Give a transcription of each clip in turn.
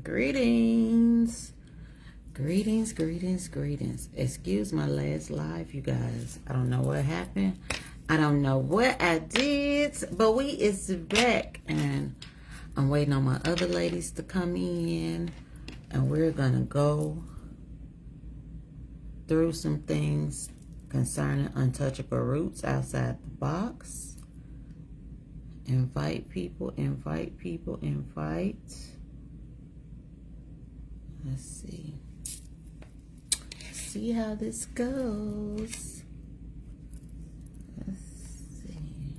Greetings. Greetings. Excuse my last live, you guys. I don't know what happened. I don't know what I did, but we is back. And I'm waiting on my other ladies to come in. And we're going to go through some things concerning Untouchable Rootz outside the box. Invite people. Let's see how this goes. Let's see.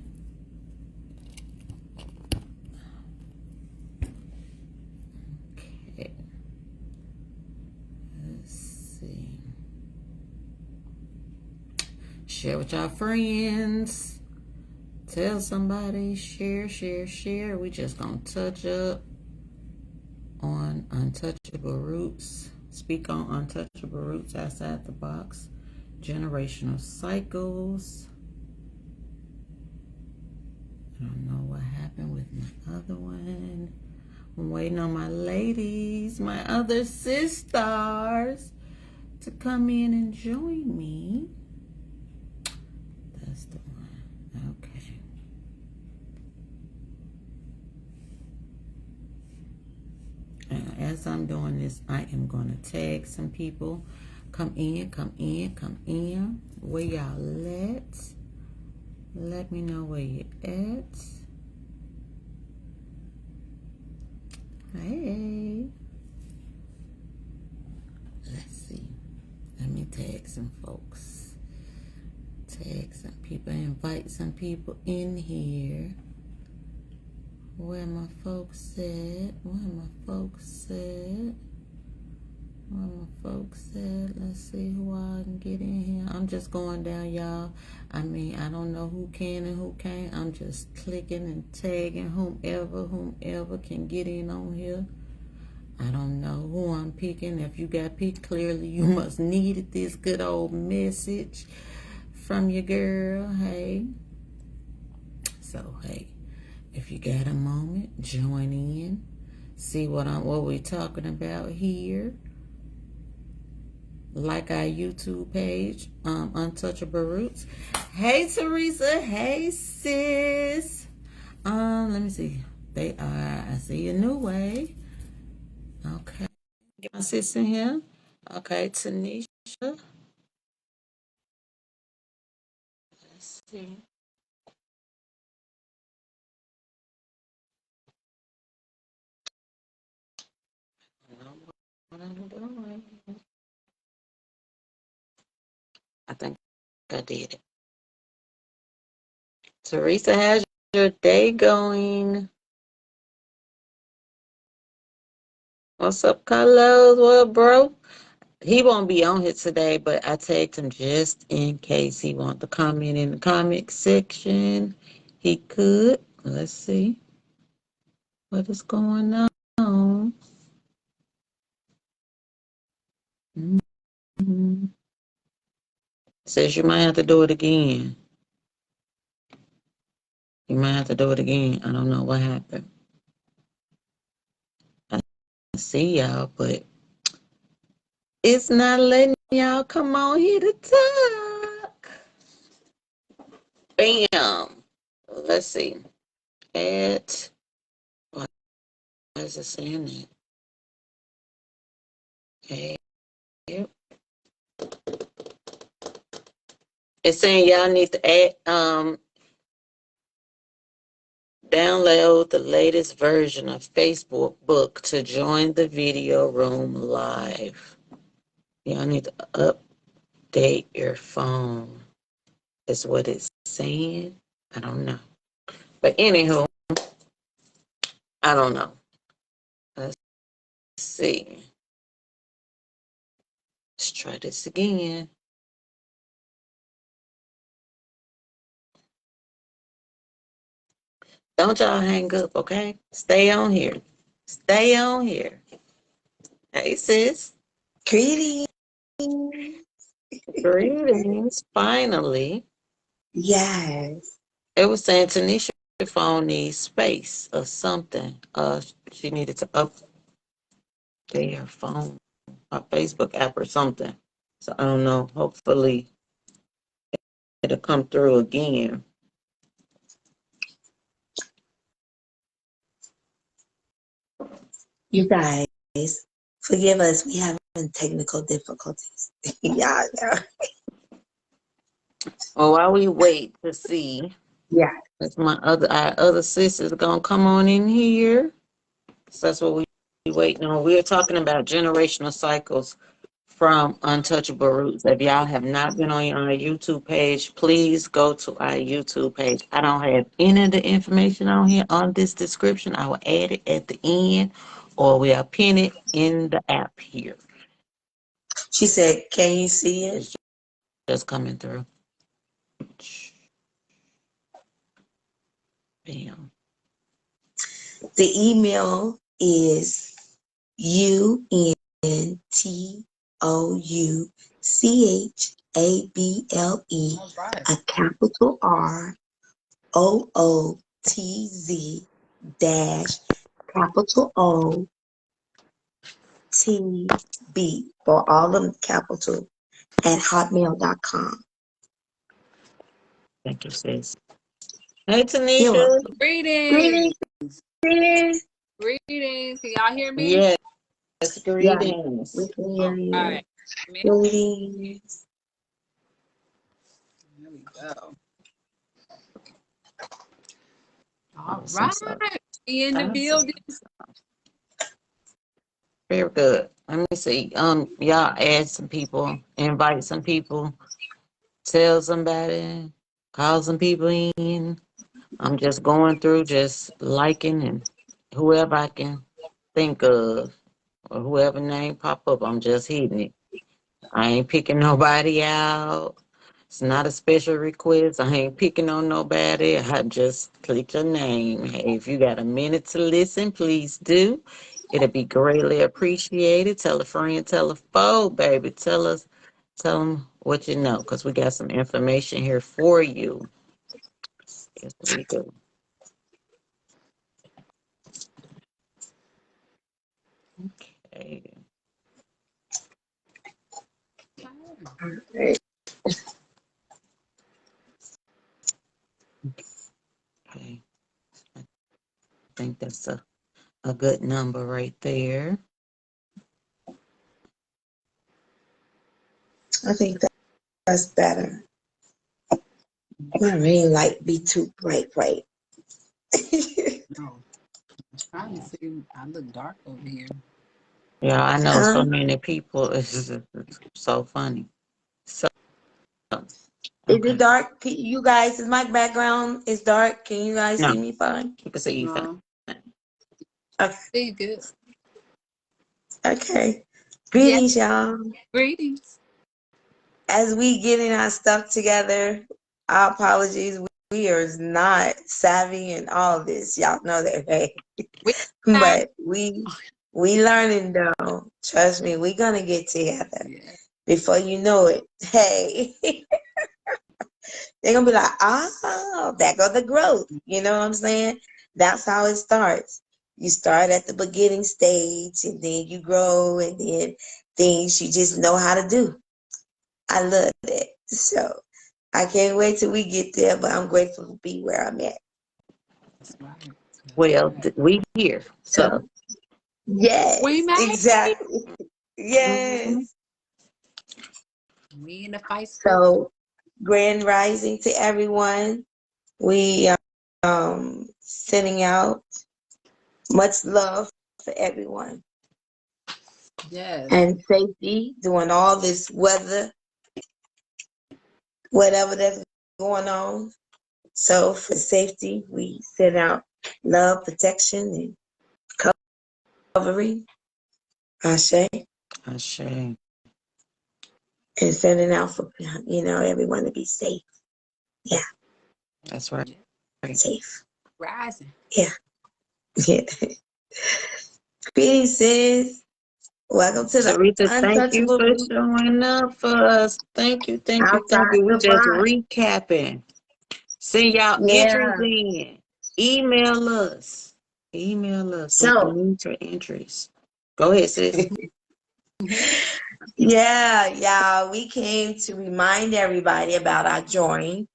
Okay. Let's see. Share with y'all friends. Tell somebody. Share. We just gonna touch up on Untouchable Rootz. Speak on Untouchable Rootz outside the box. Generational cycles. I don't know what happened with my other one. I'm waiting on my ladies, my other sisters, to come in and join me. That's the one. Okay. As I'm doing this, I am going to tag some people. Come in. Where y'all at? Let me know where you at. Hey. Let's see. Let me tag some folks. Tag some people. Invite some people in here. Where my folks at? Let's see who I can get in here. I'm just going down, y'all. I mean, I don't know who can and who can't. I'm just clicking and tagging whomever can get in on here. I don't know who I'm picking. If you got picked, clearly you must needed this good old message from your girl. Hey. So, hey. If you got a moment, join in. See what we're talking about here. Like our YouTube page, Untouchable Rootz. Hey Teresa, hey sis. Let me see. I see Annu Way. Okay. Get my sis in here. Okay, Tanisha. Let's see. What I'm doing. I think I did it. Teresa, how's your day going? What's up, Carlos? What, bro? He won't be on here today, but I tagged him just in case he wants to comment in the comment section. He could. Let's see what is going on. Mm-hmm. Says you might have to do it again. You might have to do it again. I don't know what happened. I see y'all, but it's not letting y'all come on here to talk. Bam. Let's see. Why is it saying that? Okay. Yep. It's saying y'all need to download the latest version of Facebook book to join the video room live. Y'all need to update your phone. Is what it's saying. I don't know. But anywho, I don't know. Let's see. Let's try this again. Don't y'all hang up, okay? Stay on here. Hey, sis. Greetings. Greetings. Finally. Yes. It was saying Tanisha phone needs space or something. She needed to their phone or Facebook app or something. So I don't know. Hopefully it'll come through again. You guys, forgive us. We having technical difficulties. Y'all know. Well, while we wait to see Yeah. if our other sisters gonna come on in here. So that's what we waiting on. We're talking about generational cycles from Untouchable Rootz. If y'all have not been on our YouTube page, please go to our YouTube page. I don't have any of the information on here on this description. I will add it at the end, or we'll pin it in the app here. She said, can you see it? It's just coming through. Bam. The email is UNTOUCHABLE, a capital ROOTZ dash capital OTB for all of them capital at hotmail.com. Thank you, sis. Hey, You're Tanisha. welcome. Greetings. Greetings. Greetings. Can y'all hear me? Yes, Yeah, greetings. we can hear All you. right. Greetings. There we go. All Awesome stuff. right. We in the Awesome. building. Very good. Let me see. Y'all add some people, invite some people, tell somebody, call some people in. I'm just going through, just liking and whoever I can think of or whoever name pop up, I'm just hitting it. I ain't picking nobody out. It's not a special request. I ain't picking on nobody. I just click your name. Hey, if you got a minute to listen, please do. It'll be greatly appreciated. Tell a friend, tell a foe, baby. Tell them what you know, because we got some information here for you. Yes, we do. Okay. Right. Okay. I think that's a good number right there. I think that's better. My ring light be too bright. No. I'm trying to see. I look dark over here. Yeah, I know so Huh? many people. It's so funny. So, Is it okay. dark? You guys, is my background is dark? Can you guys No, see me fine? you can say you fine. No. Okay. See good. Okay. Yeah. Greetings, y'all. Greetings. As we getting our stuff together, our apologies. We are not savvy in all this. Y'all know that, right? We have. But we learning though. Trust me, we gonna get together. Yeah. Before you know it, hey, they're gonna be like, oh, there go the growth. You know what I'm saying? That's how it starts. You start at the beginning stage and then you grow and then things you just know how to do. I love that. So I can't wait till we get there, but I'm grateful to be where I'm at. That's right. That's Well, right. we here. So, So yes, We made it. exactly. mhm. Yes. We in the fight spirit. So grand rising to everyone. We sending out much love for everyone Yes. and safety during all this weather, whatever that's going on. So for safety, we send out love, protection, and covering. Ashe, Ashe. and sending out for everyone to be safe. Yeah, That's right. safe. Rising. Yeah, yeah. Greetings, sis. Welcome to the Teresa, thank you Untouchable for Rootz showing up for us. Thank you, thank you, thank outside you. We the just box. recapping. Send y'all entries Yeah. in. Email us. Email us. We So need your entries. Go ahead, sis. Yeah, we came to remind everybody about our join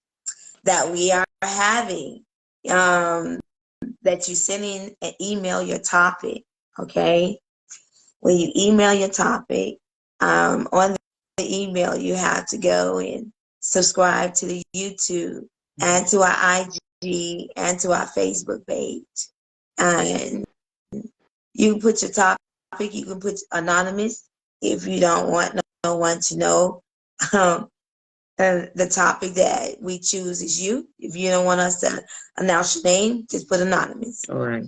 that we are having. That you send in an email your topic, okay? When you email your topic, on the email, you have to go and subscribe to the YouTube and to our IG and to our Facebook page. And you can put your topic, you can put anonymous if you don't want no one to know. The topic that we choose is you. If you don't want us to announce your name, just put anonymous. All right.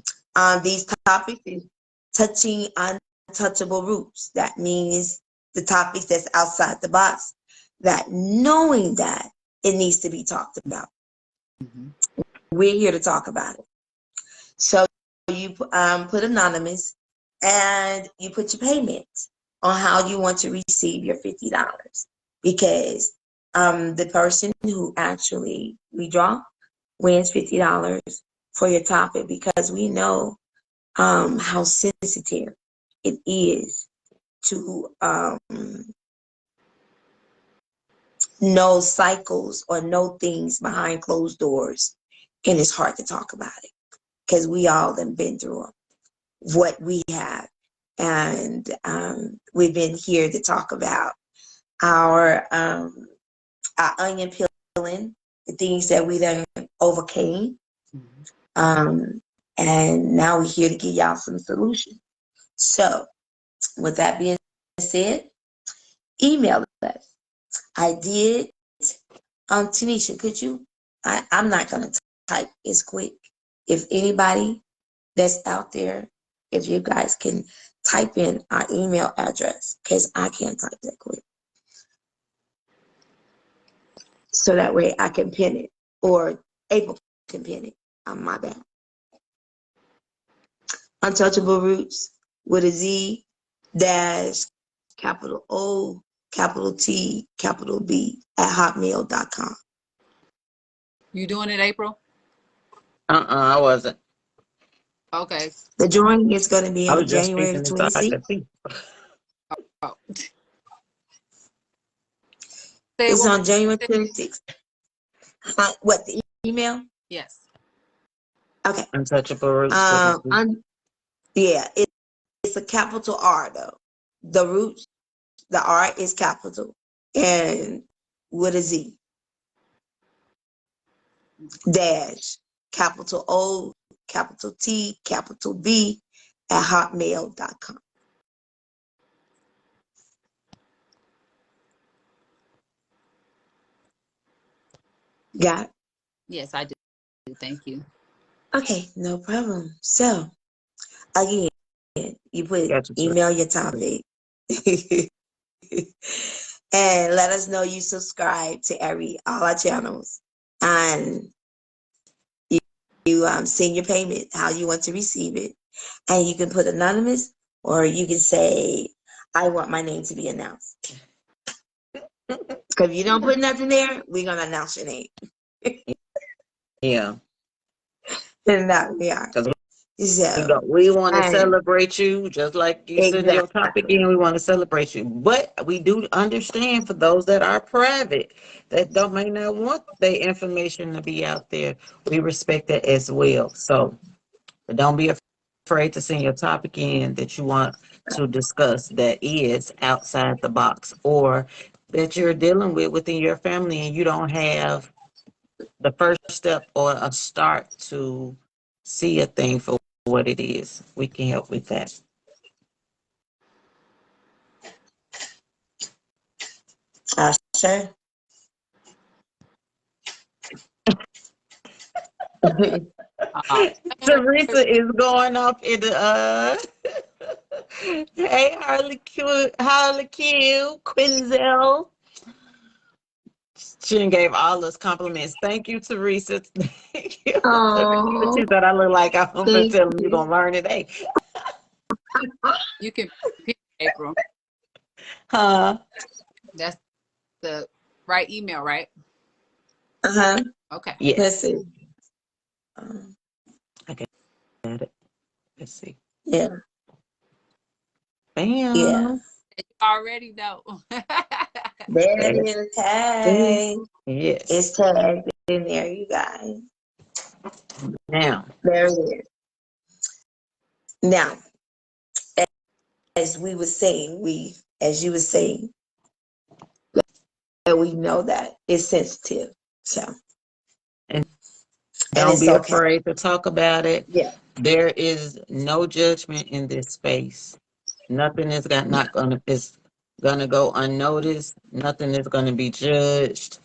These topics is touching untouchable roots. That means the topics that's outside the box, that knowing that it needs to be talked about. We're here to talk about it. So you put anonymous and you put your payment on how you want to receive your $50, because the person who actually we draw wins $50 for your topic, because we know how sensitive it is to know cycles or know things behind closed doors, and it's hard to talk about it because we all have been through what we have, and we've been here to talk about our onion peeling, the things that we then overcame, and now we're here to give y'all some solutions. So, with that being said, email us. I did. Tanisha, could you? I'm not gonna type as quick. If anybody that's out there, if you guys can type in our email address, because I can't type that quick. So that way I can pin it, or April can pin it. My bad. Untouchable Rootz with a Z dash capital O capital T capital B at hotmail.com. You doing it, April? I wasn't. Okay. The drawing is going to be I on was just January speaking so I 26th. could see. Oh. It's on January 26th. What, the email? Yes. Okay. Untouchable Rootz. Yeah, it's a capital R though. The Rootz, the R is capital, and with a Z. Dash capital O capital T capital B at hotmail.com. Got it? Yes, I do. Thank you. Okay, no problem. So again, you put Gotcha. email your topic and let us know you subscribe to all our channels, and you send your payment how you want to receive it, and you can put anonymous, or you can say I want my name to be announced. Because if you don't put nothing there, we're gonna announce your name. Yeah. And that we are. So We want to celebrate you, just like you said in your topic, and we want to celebrate you. But we do understand for those that are private, that may not want their information to be out there. We respect that as well. So don't be afraid to send your topic in that you want to discuss that is outside the box, or that you're dealing with within your family and you don't have the first step or a start to see a thing for what it is. We can help with that. sure. Teresa is going off in the hey Harley Q, Quinzel. She gave all us compliments. Thank you, Teresa. Thank you. Oh, She said I look like I'm gonna thank tell them you're you. gonna learn today. You can pick April. Huh? That's the right email, right? Uh-huh. Okay. Yes. Let's see. I got it. Let's see. Yeah. Yeah, Bam. You already know. there it Yes. is, tag. Yes. It's tagged in there, you guys. Now, There it is. Now, as we were saying, as you were saying, that we know that it's sensitive. So, and and don't it's be okay. afraid to talk about it. Yeah. There is no judgment in this space. Nothing is gonna go unnoticed. Nothing is gonna be judged.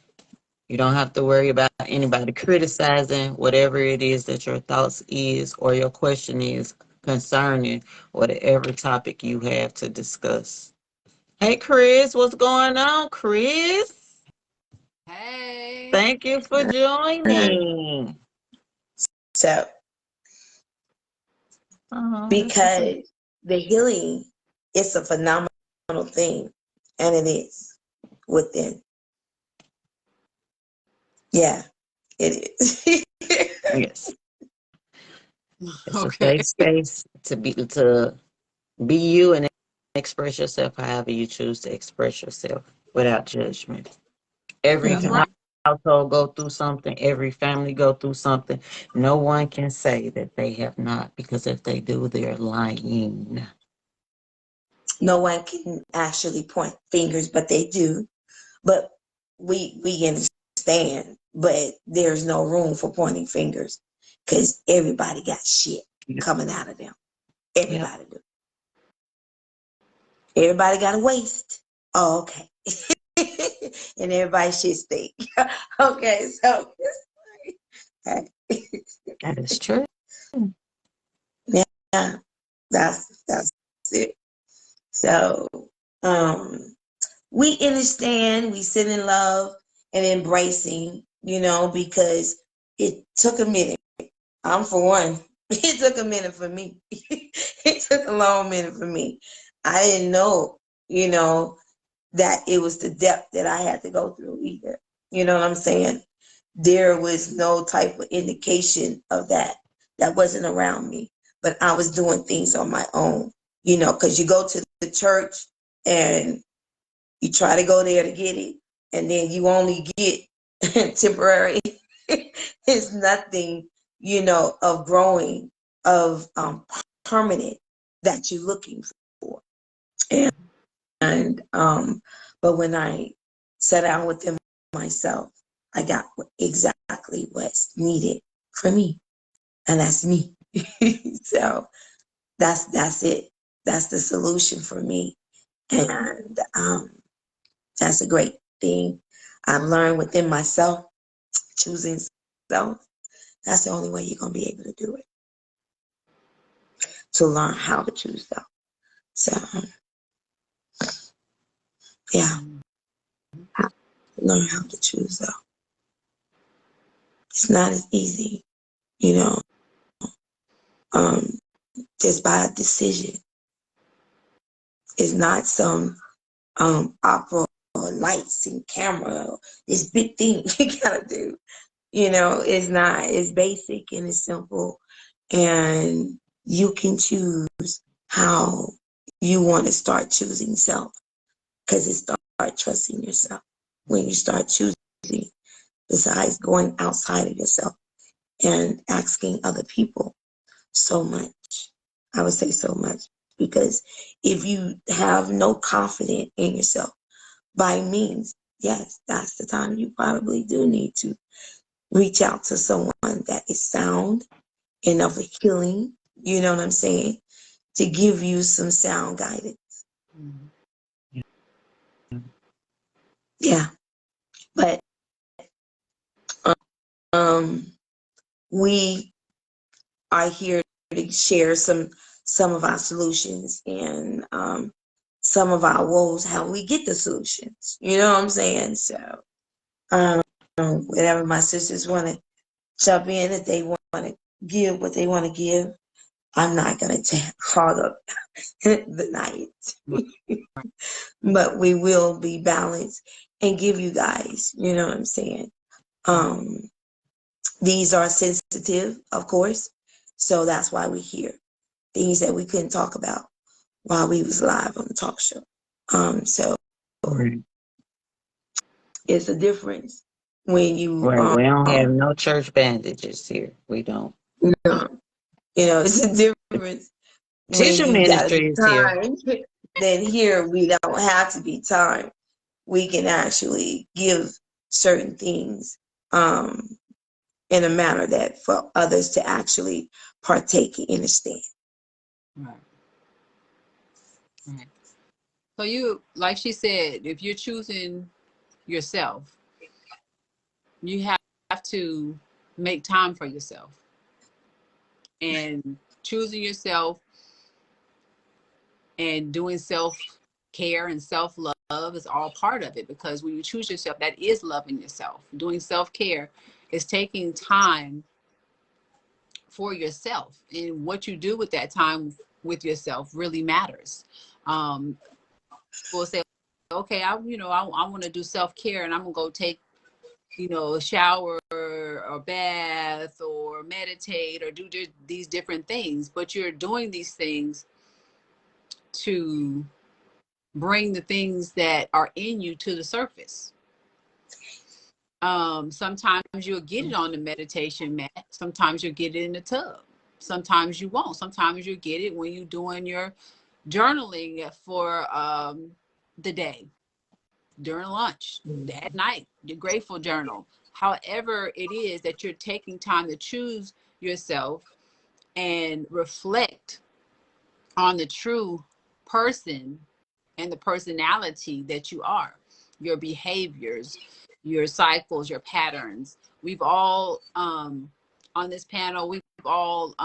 You don't have to worry about anybody criticizing whatever it is that your thoughts is or your question is concerning whatever topic you have to discuss. Hey Chris, what's going on, Chris? Hey. Thank you for joining. So, Oh, this is because the healing is a phenomenal thing, and it is within. Yeah, it is. yes. It's a Okay. safe space to be you and express yourself however you choose to express yourself without judgment. Every That's right. household go through something. Every family go through something. No one can say that they have not, because if they do, they're lying. No one can actually point fingers, but they do. But we understand, but there's no room for pointing fingers because everybody got shit coming out of them. Yep, Everybody do. Everybody got a waist. Oh, okay. And everybody shit stink. Okay, so that is true. yeah, that's it. So we understand, we sit in love and embracing, because it took a minute. I'm for one. It took a minute for me. It took a long minute for me. I didn't know, that it was the depth that I had to go through either. You know what I'm saying? There was no type of indication of that. That wasn't around me. But I was doing things on my own, because you go to the church and you try to go there to get it, and then you only get temporary. It's nothing, of growing, of permanent that you're looking for. And but when I sat down within myself, I got exactly what's needed for me, and that's me. So that's it. That's the solution for me, and that's a great thing. I've learned within myself, choosing self. That's the only way you're gonna be able to do it. To learn how to choose self. So yeah, learn how to choose self. It's not as easy, you know, um, just by a decision. It's not some opera or lights and camera, or this big thing you gotta do. It's not. It's basic and it's simple, and you can choose how you want to start choosing self, because it start trusting yourself when you start choosing, besides going outside of yourself and asking other people so much. I would say so much, because if you have no confidence in yourself, by means, yes, that's the time you probably do need to reach out to someone that is sound and of a healing, you know what I'm saying, to give you some sound guidance. Yeah. But um we are here to share some of our solutions, and some of our woes, how we get the solutions. You know what I'm saying? So um whatever my sisters want to jump in, if they want to give what they want to give, I'm not going to hog up the night. But we will be balanced and give you guys, you know what I'm saying? Um, these are sensitive, of course. So that's why we're here. Things that we couldn't talk about while we was live on the talk show. So Right. it's a difference when you Right. We don't have no church bandages here. We don't. know, it's a difference when Tissue you gotta ministry be is here. timed. Then here we don't have to be timed. We can actually give certain things in a manner that for others to actually partake and understand. Right. Right. So you, like she said, if you're choosing yourself, you have to make time for yourself. And choosing yourself and doing self-care and self-love is all part of it, because when you choose yourself, that is loving yourself. Doing self-care is taking time for yourself, and what you do with that time with yourself really matters. People say, okay, I want to do self-care, and I'm gonna go take a shower or bath or meditate or do these different things, but you're doing these things to bring the things that are in you to the surface. Sometimes you'll get it on the meditation mat. Sometimes you'll get it in the tub. Sometimes you won't. Sometimes you'll get it when you're doing your journaling for the day, during lunch, at night, your grateful journal. However it is that you're taking time to choose yourself and reflect on the true person and the personality that you are, your behaviors, your cycles, your patterns. We've all, on this panel, we've all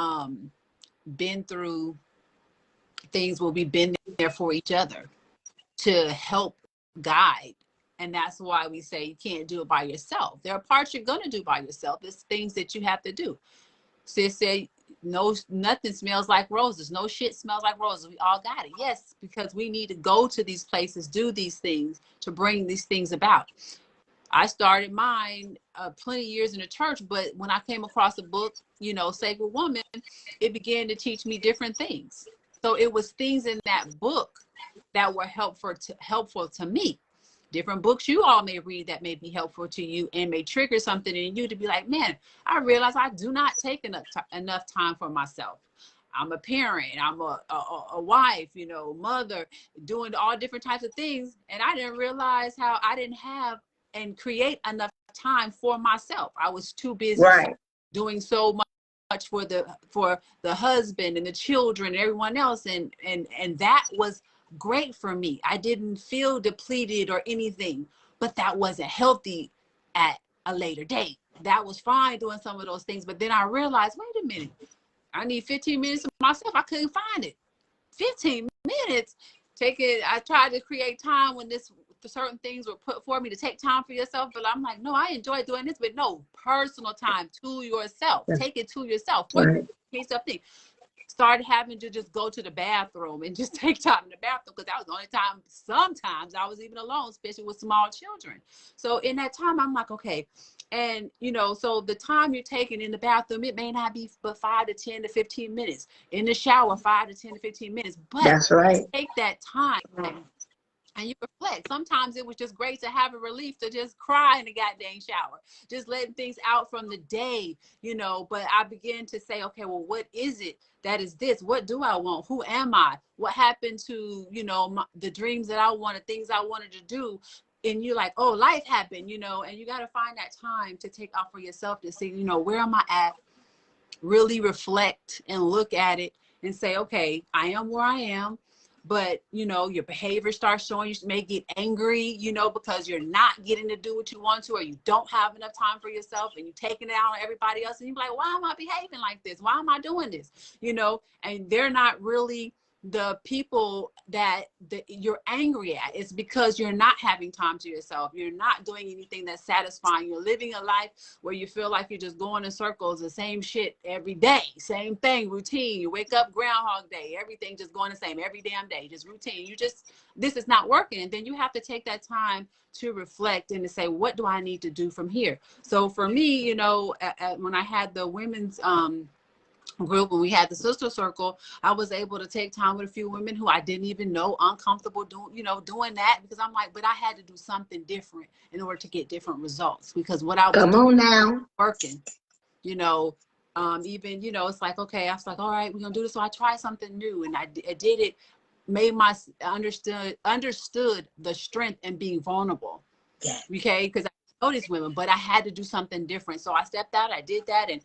been through things where we've been there for each other to help guide. And that's why we say you can't do it by yourself. There are parts you're going to do by yourself. There's things that you have to do. Sis said, no, nothing smells like roses. No shit smells like roses. We all got it. Yes, because we need to go to these places, do these things to bring these things about. I started mine plenty of years in the church, but when I came across a book, Sacred Woman, it began to teach me different things. So it was things in that book that were helpful to me. Different books you all may read that may be helpful to you and may trigger something in you to be like, man, I realize I do not take enough time for myself. I'm a parent, I'm a wife, mother, doing all different types of things. And I didn't realize how I didn't have and create enough time for myself. I was too busy doing so much for the husband and the children and everyone else. And that was great for me. I didn't feel depleted or anything, but that wasn't healthy at a later date. That was fine doing some of those things. But then I realized, wait a minute, I need 15 minutes of myself. I couldn't find it. 15 minutes. I tried to create time when certain things were put for me to take time for yourself. But I'm like, no, I enjoy doing this, but no, personal time to yourself. Take it to yourself. What yourself think? Started having to just go to the bathroom and just take time in the bathroom, because that was the only time sometimes I was even alone, especially with small children. So in that time, I'm like, okay. And, so the time you're taking in the bathroom, it may not be but 5 to 10 to 15 minutes. In the shower, 5 to 10 to 15 minutes. But that's right. take that time and you reflect. Sometimes it was just great to have a relief to just cry in the goddamn shower, just letting things out from the day, but I began to say, okay, well, what is it that is this? What do I want? Who am I? What happened to, the dreams that I wanted, things I wanted to do? And you're like, oh, life happened, and you got to find that time to take off for yourself to see, where am I at? Really reflect and look at it and say, okay, I am where I am. But, your behavior starts showing. You may get angry, because you're not getting to do what you want to, or you don't have enough time for yourself, and you're taking it out on everybody else. And you're like, why am I behaving like this? Why am I doing this? And they're not really the people that you're angry at. It's because you're not having time to yourself. You're not doing anything that's satisfying. You're living a life where you feel like you're just going in circles, the same shit every day, same thing, routine. You wake up, Groundhog Day, everything just going the same every damn day, just routine. This is not working. And then you have to take that time to reflect and to say, what do I need to do from here? So for me, when I had the women's group, when we had the sister circle, I was able to take time with a few women who I didn't even know, uncomfortable doing, doing that, because I'm like, but I had to do something different in order to get different results, because what I was Come doing on now. working, you know, even, it's like, okay, I was like, all right, we're gonna do this. So I tried something new, and I did it, made my understood the strength in being vulnerable. Yeah. Okay, because I know these women, but I had to do something different. So I stepped out, I did that, and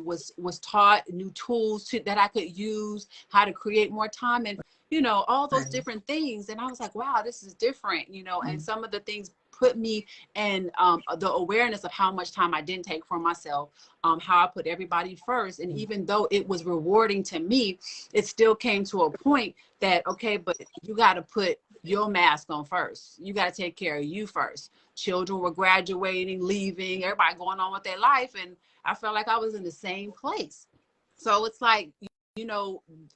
was taught new tools that I could use, how to create more time, and all those different things. And I was like, wow, this is different, and some of the things put me in the awareness of how much time I didn't take for myself, how I put everybody first. And even though it was rewarding to me, it still came to a point that, okay, but you got to put your mask on first. You got to take care of you first. Children were graduating, leaving, everybody going on with their life. And I felt like I was in the same place. So it's like,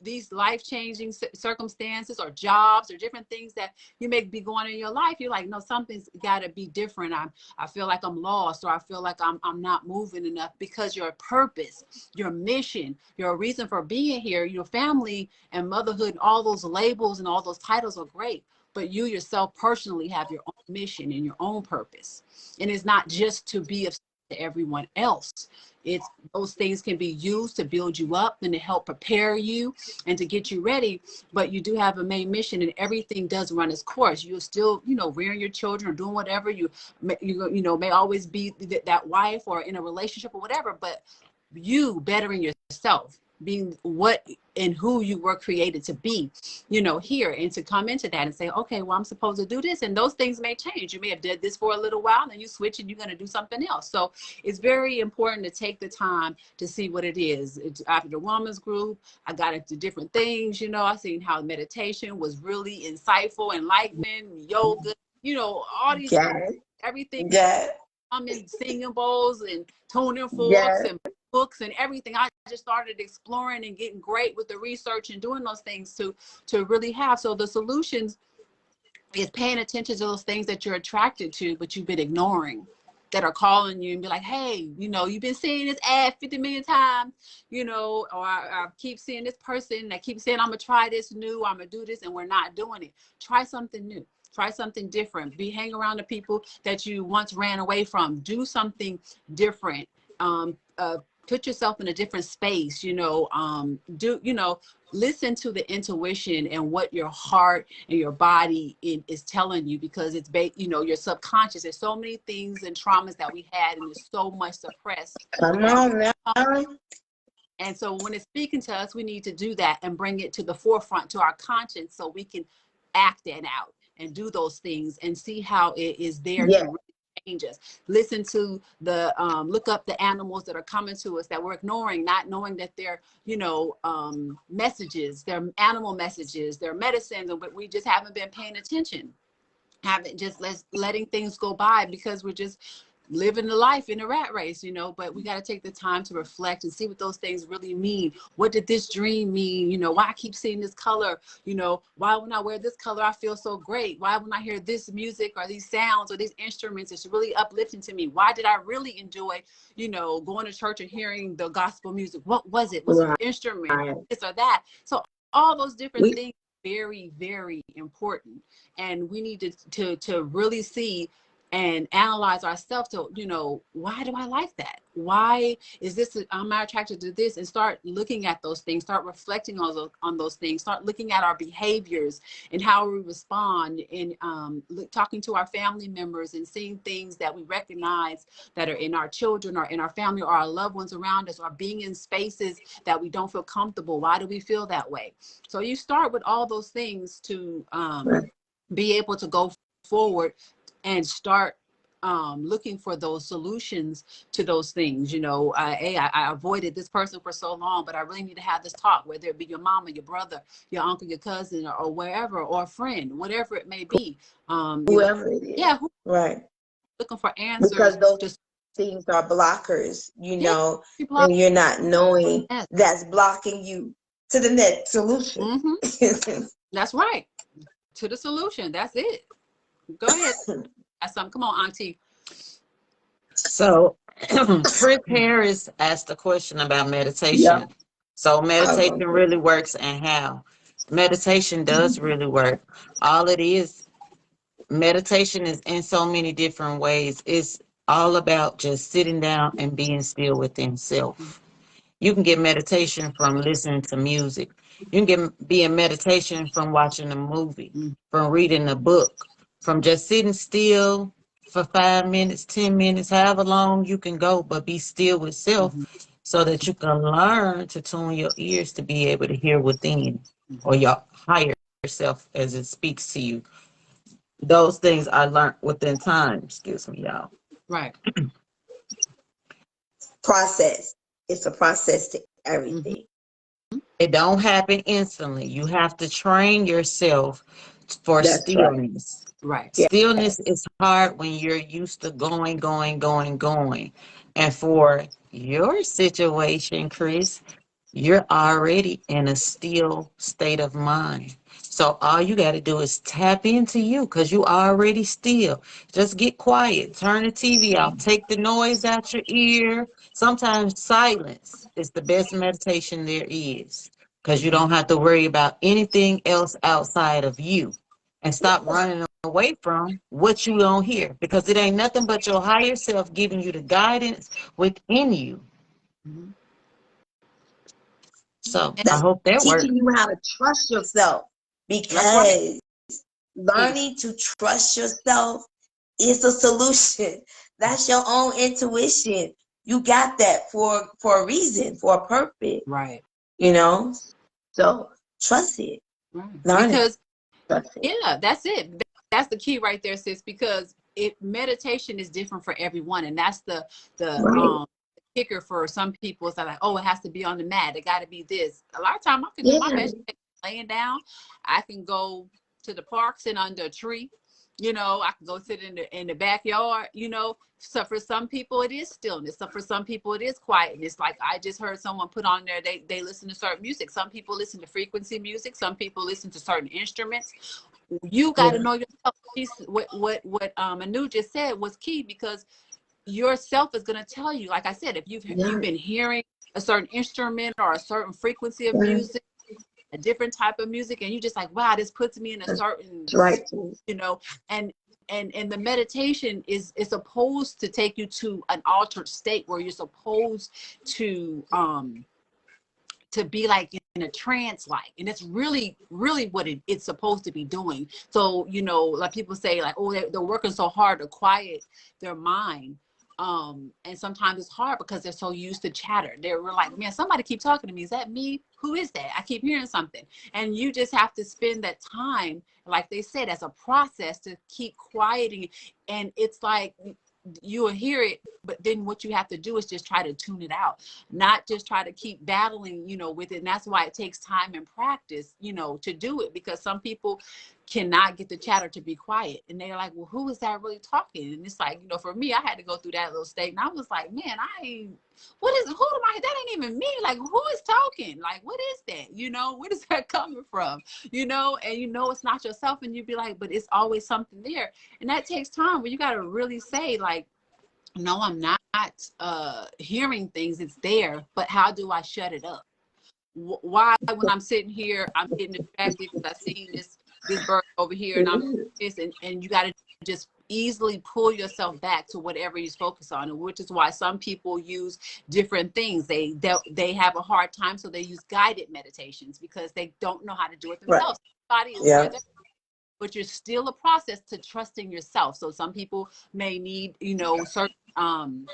these life-changing circumstances or jobs or different things that you may be going in your life, you're like, no, something's got to be different. I feel like I'm lost, or I feel like I'm not moving enough, because your purpose, your mission, your reason for being here, your family and motherhood, and all those labels and all those titles are great. But you yourself personally have your own mission and your own purpose. And it's not just to be of to everyone else. It's those things can be used to build you up and to help prepare you and to get you ready. But you do have a main mission, and everything does run its course. You're still, rearing your children or doing whatever you may always be that wife or in a relationship or whatever, but you bettering yourself, being what and who you were created to be, here, and to come into that and say, okay, well, I'm supposed to do this. And those things may change. You may have did this for a little while, and then you switch and you're going to do something else. So it's very important to take the time to see what it is. After the women's group, I got into different things. I seen how meditation was really insightful, enlightening, yoga, all these everything. Yeah. I'm in singing bowls and tuning forks Yeah. and books and everything. I just started exploring and getting great with the research and doing those things to really have. So the solutions is paying attention to those things that you're attracted to, but you've been ignoring, that are calling you and be like, hey, you've been seeing this ad 50 million times, or I keep seeing this person that keeps saying, I'm going to try this new, I'm going to do this, and we're not doing it. Try something new. Try something different. Hang around the people that you once ran away from. Do something different. Put yourself in a different space. Listen to the intuition and what your heart and your body is telling you, because it's your subconscious. There's so many things and traumas that we had, and there's so much suppressed. Come on now. And so when it's speaking to us, we need to do that and bring it to the forefront, to our conscience, so we can act that out and do those things and see how it is there to really change us. Listen to the, look up the animals that are coming to us that we're ignoring, not knowing that they're, messages, they're animal messages, they're medicines, but we just haven't been paying attention. Haven't just letting things go by because we're just living the life in a rat race, but we got to take the time to reflect and see what those things really mean. What did this dream mean? Why I keep seeing this color? Why when I wear this color, I feel so great? Why when I hear this music or these sounds or these instruments, it's really uplifting to me? Why did I really enjoy, going to church and hearing the gospel music? What was it? Was it an instrument, this or that? So all those different things, very, very important. And we need to really see and analyze ourselves to, why do I like that? Why is this, am I attracted to this? And start looking at those things, start reflecting on those things, start looking at our behaviors and how we respond, and talking to our family members and seeing things that we recognize that are in our children or in our family or our loved ones around us, or being in spaces that we don't feel comfortable. Why do we feel that way? So you start with all those things to be able to go forward and start looking for those solutions to those things. I avoided this person for so long, but I really need to have this talk, whether it be your mama, your brother, your uncle, your cousin, or wherever, or a friend, whatever it may be. Whoever it is. Yeah. Right. Looking for answers. Because those things are blockers, and you're not knowing that's blocking you to the next solution. Mm-hmm. That's right. To the solution. That's it. Go ahead. That's something. Come on, Auntie. So Chris Harris asked a question about Yep. meditation. So I was meditation gonna say. really works and how? Meditation does really work. All it is, meditation is in so many different ways. It's all about just sitting down and being still within self. You can get meditation from listening to music. You can be in meditation from watching a movie, Mm-hmm. from reading a book, from just sitting still for 5 minutes, 10 minutes, however long you can go, but be still with self Mm-hmm. so that you can learn to tune your ears to be able to hear within or your higher self as it speaks to you. Those things I learned within time. Excuse me, y'all. Right. Process. It's a process to Mm-hmm. everything. It don't happen instantly. You have to train yourself for That's right. stillness. Right. Stillness Yes. is hard when you're used to going, going, going, going. And for your situation, Chris, you're already in a still state of mind. So all you got to do is tap into you because you already still. Just get quiet. Turn the TV off. Take the noise out your ear. Sometimes silence is the best meditation there is because you Mm-hmm. don't have to worry about anything else outside of you. And stop running away from what you don't hear because it ain't nothing but your higher self giving you the guidance within you. Mm-hmm. So And I That's hope that works. teaching you how to trust yourself, that's right. because learning to trust yourself is a solution. That's your own intuition. You got that for a reason, for a purpose, Right. you know? So trust it. Right. Learn it. Because Trust it. yeah, that's it. That's the key right there, sis. Because meditation is different for everyone, and that's the Right. kicker for some people. It's like, oh, it has to be on the mat. It got to be this. A lot of time, I can do my Yeah. meditation laying down. I can go to the park, sit under a tree. I can go sit in the backyard. So for some people it is stillness. So for some people it is quietness. Like I just heard someone put on there, they listen to certain music. Some people listen to frequency music. Some people listen to certain instruments. You got to Yeah. know yourself. What Annu just said was key, because yourself is going to tell you. Like I said, if you've Yeah. been hearing a certain instrument or a certain frequency of Yeah. music, a different type of music, and you just like, wow, this puts me in a That's certain, right. and and the meditation is supposed to take you to an altered state where you're supposed to be like in a trance, like, and it's really what it's supposed to be doing. So like people say, like, oh, they're working so hard to quiet their mind, and sometimes it's hard because they're so used to chatter. They're like, man, somebody keep talking to me. Is that me? Who is that? I keep hearing something. And you just have to spend that time, like they said, as a process to keep quieting. And it's like you will hear it, but then what you have to do is just try to tune it out, not just try to keep battling, with it. And that's why it takes time and practice, to do it, because some people cannot get the chatter to be quiet. And they're like, well, who is that really talking? And it's like, for me, I had to go through that little state. And I was like, man, who am I? That ain't even me. Like, who is talking? Like, what is that? Where is that coming from? And it's not yourself. And you'd be like, but it's always something there. And that takes time, where you got to really say, like, no, I'm not hearing things. It's there, but how do I shut it up? Why, when I'm sitting here, I'm getting distracted because I seen this bird over here, and I'm this, and you got to just easily pull yourself back to whatever you focus on, and which is why some people use different things. They have a hard time, so they use guided meditations because they don't know how to do it Right. themselves. Somebody is Yeah. there, but you're still a process to trusting yourself. So some people may need, certain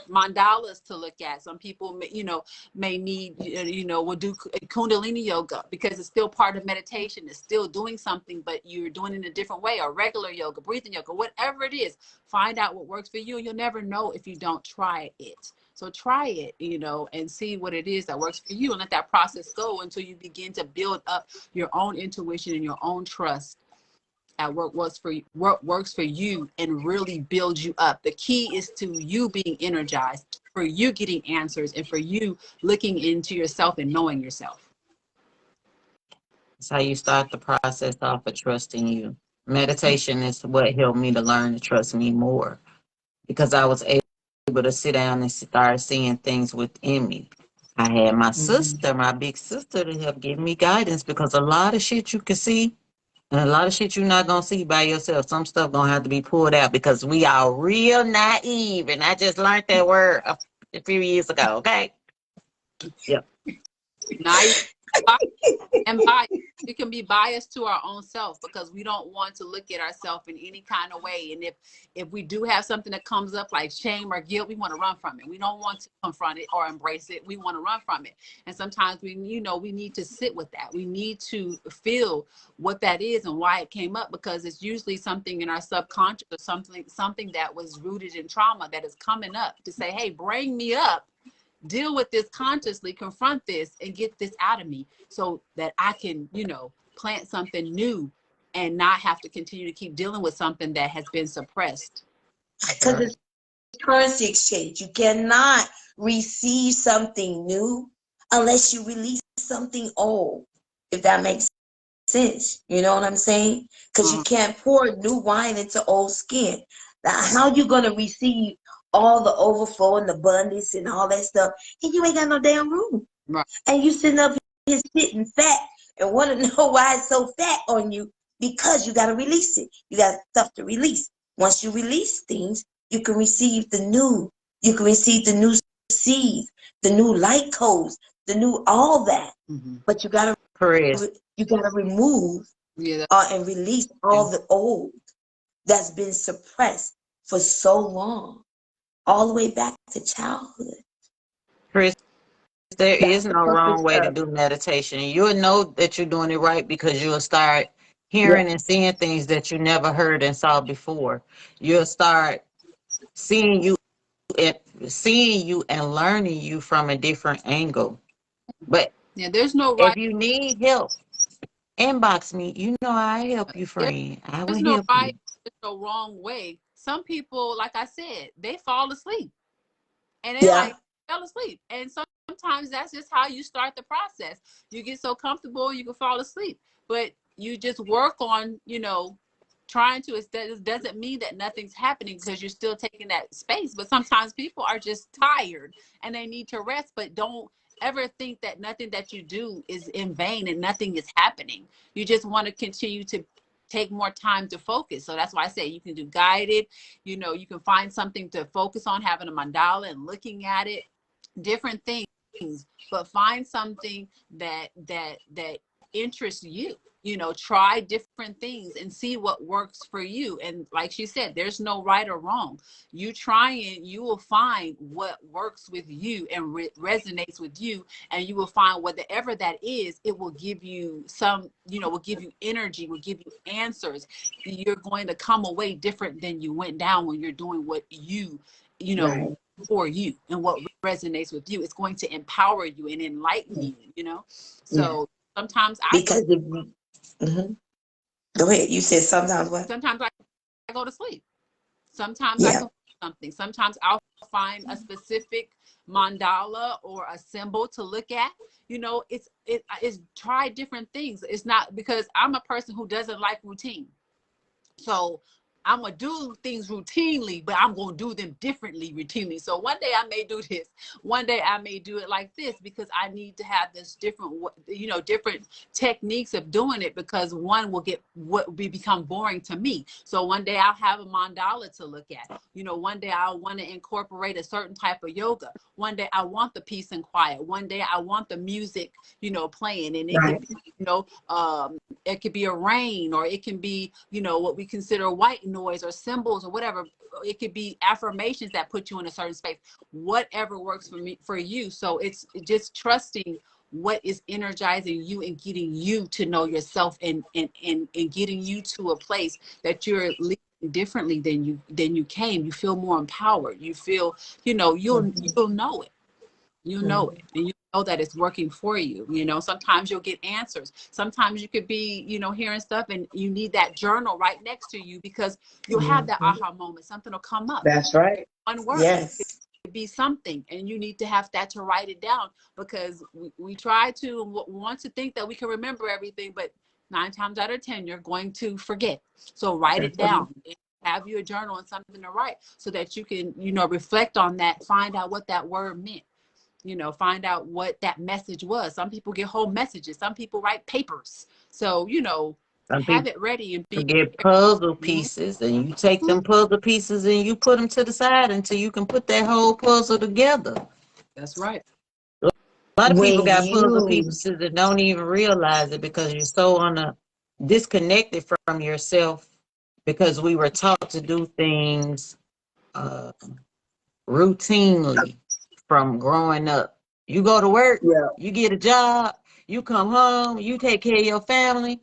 mandalas to look at. Some people may need, will do kundalini yoga, because it's still part of meditation. It's still doing something, but you're doing it in a different way, or regular yoga, breathing yoga, whatever it is. Find out what works for you. You'll never know if you don't try it. So try it, and see what it is that works for you, and let that process go until you begin to build up your own intuition and your own trust at what works for you, and really build you up. The key is to you being energized, for you getting answers, and for you looking into yourself and knowing yourself. That's how you start the process off of trusting you. Meditation is what helped me to learn to trust me more because I was able able to sit down and start seeing things within me. I had my sister, my big sister, to help give me guidance, because a lot of shit you can see and a lot of shit you're not gonna see by yourself. Some stuff gonna have to be pulled out, because we are real naive, and I just learned that word a few years ago. Okay. Yep. Now you and bias. We can be biased to our own self because we don't want to look at ourselves in any kind of way. And if we do have something that comes up like shame or guilt, we want to run from it. We don't want to confront it or embrace it. We want to run from it. And sometimes we need to sit with that. We need to feel what that is and why it came up, because it's usually something in our subconscious or something that was rooted in trauma that is coming up to say, hey, bring me up. Deal with this consciously, confront this, and get this out of me so that I can, plant something new and not have to continue to keep dealing with something that has been suppressed. Because it's currency exchange. You cannot receive something new unless you release something old, if that makes sense. You know what I'm saying? Because you can't pour new wine into old skin. Now, how you going to receive all the overflow and the abundance and all that stuff, and you ain't got no damn room? Right. And you sitting up here sitting fat and want to know why it's so fat on you, because you got to release it. You got stuff to release. Once you release things, you can receive the new. You can receive the new seeds, the new light codes, the new all that. But you got to remove and release all the old that's been suppressed for so long, all the way back to childhood. Chris, there is no wrong way to do meditation. You'll know that you're doing it right because you'll start hearing and seeing things that you never heard and saw before. You'll start seeing you and learning you from a different angle. But there's no right. If you need help, inbox me. You know I help you, friend. I will help you. There's no wrong way. Some people, like I said, they fall asleep. And they fell asleep. And sometimes that's just how you start the process. You get so comfortable, you can fall asleep. But you just work on, trying to, it doesn't mean that nothing's happening because you're still taking that space. But sometimes people are just tired and they need to rest, but don't ever think that nothing that you do is in vain and nothing is happening. You just want to continue to take more time to focus. So that's why I say you can do guided, you can find something to focus on, having a mandala and looking at it, different things, but find something that interests you. Try different things and see what works for you. And like she said, there's no right or wrong. You trying, you will find what works with you and resonates with you. And you will find whatever that is, it will give you some, will give you energy, will give you answers. You're going to come away different than you went down when you're doing what for you and what resonates with you. It's going to empower you and enlighten you, So sometimes Go ahead. You said sometimes what? Sometimes I go to sleep. Sometimes I can find something. Sometimes I'll find a specific mandala or a symbol to look at. It's try different things. It's not, because I'm a person who doesn't like routine. So I'm going to do things routinely, but I'm going to do them differently routinely. So one day I may do this. One day I may do it like this, because I need to have this different techniques of doing it, because one will become boring to me. So one day I'll have a mandala to look at. One day I'll want to incorporate a certain type of yoga. One day I want the peace and quiet. One day I want the music, playing, and it could be, it could be a rain, or it can be, what we consider white noise or symbols or whatever. It could be affirmations that put you in a certain space, whatever works for you. So it's just trusting what is energizing you and getting you to know yourself, and getting you to a place that you're living differently than you came. You feel more empowered. You feel, you'll know it. You know it, and you know that it's working for you. Sometimes you'll get answers. Sometimes you could be, hearing stuff and you need that journal right next to you, because you'll have that aha moment. Something will come up. That's right. One word. Yes. It could be something, and you need to have that to write it down, because we try to want to think that we can remember everything, but 9 times out of 10, you're going to forget. So write it down. have you a journal and something to write so that you can, you know, reflect on that, find out what that word meant, you know, find out what that message was. Some people get whole messages. Some people write papers. So, you know, Some have people it ready and be get puzzle Mhm. pieces, and you take them puzzle pieces and you put them to the side until you can put that whole puzzle together. That's right. A lot of people When got puzzle you, pieces that don't even realize it because you're so disconnected from yourself, because we were taught to do things uh, routinely from growing up. You go to work, yeah, you get a job, you come home, you take care of your family.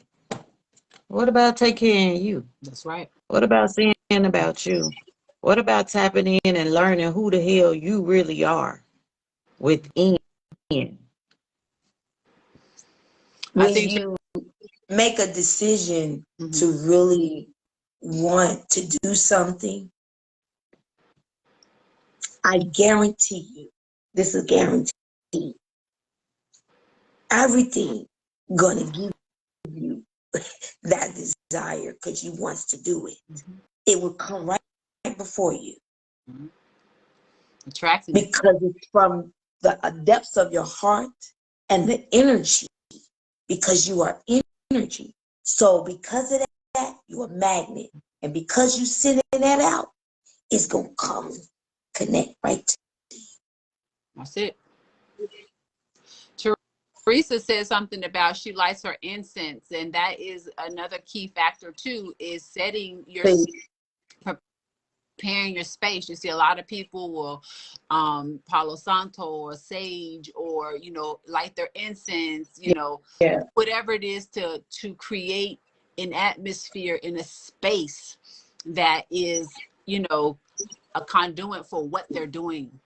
What about take care of you? That's right. What about seeing about you? What about tapping in and learning who the hell you really are within? I when think, you make a decision mhm. to really want to do something, I guarantee you, this is guaranteed, everything gonna give you that desire because you wants to do it. Mhm. It will come right before you Mhm. Attracting it. because it's from the depths of your heart and the energy, because you are energy. So because of that, you're a magnet. And because you sending that out, it's gonna come connect right to That's it. Teresa said something about she lights her incense, and that is another key factor too, is setting your, you. preparing your space. You see a lot of people will Palo Santo or sage, or, you know, light their incense, you know, Yeah. whatever it is to create an atmosphere in a space that is, you know, a conduit for what they're doing.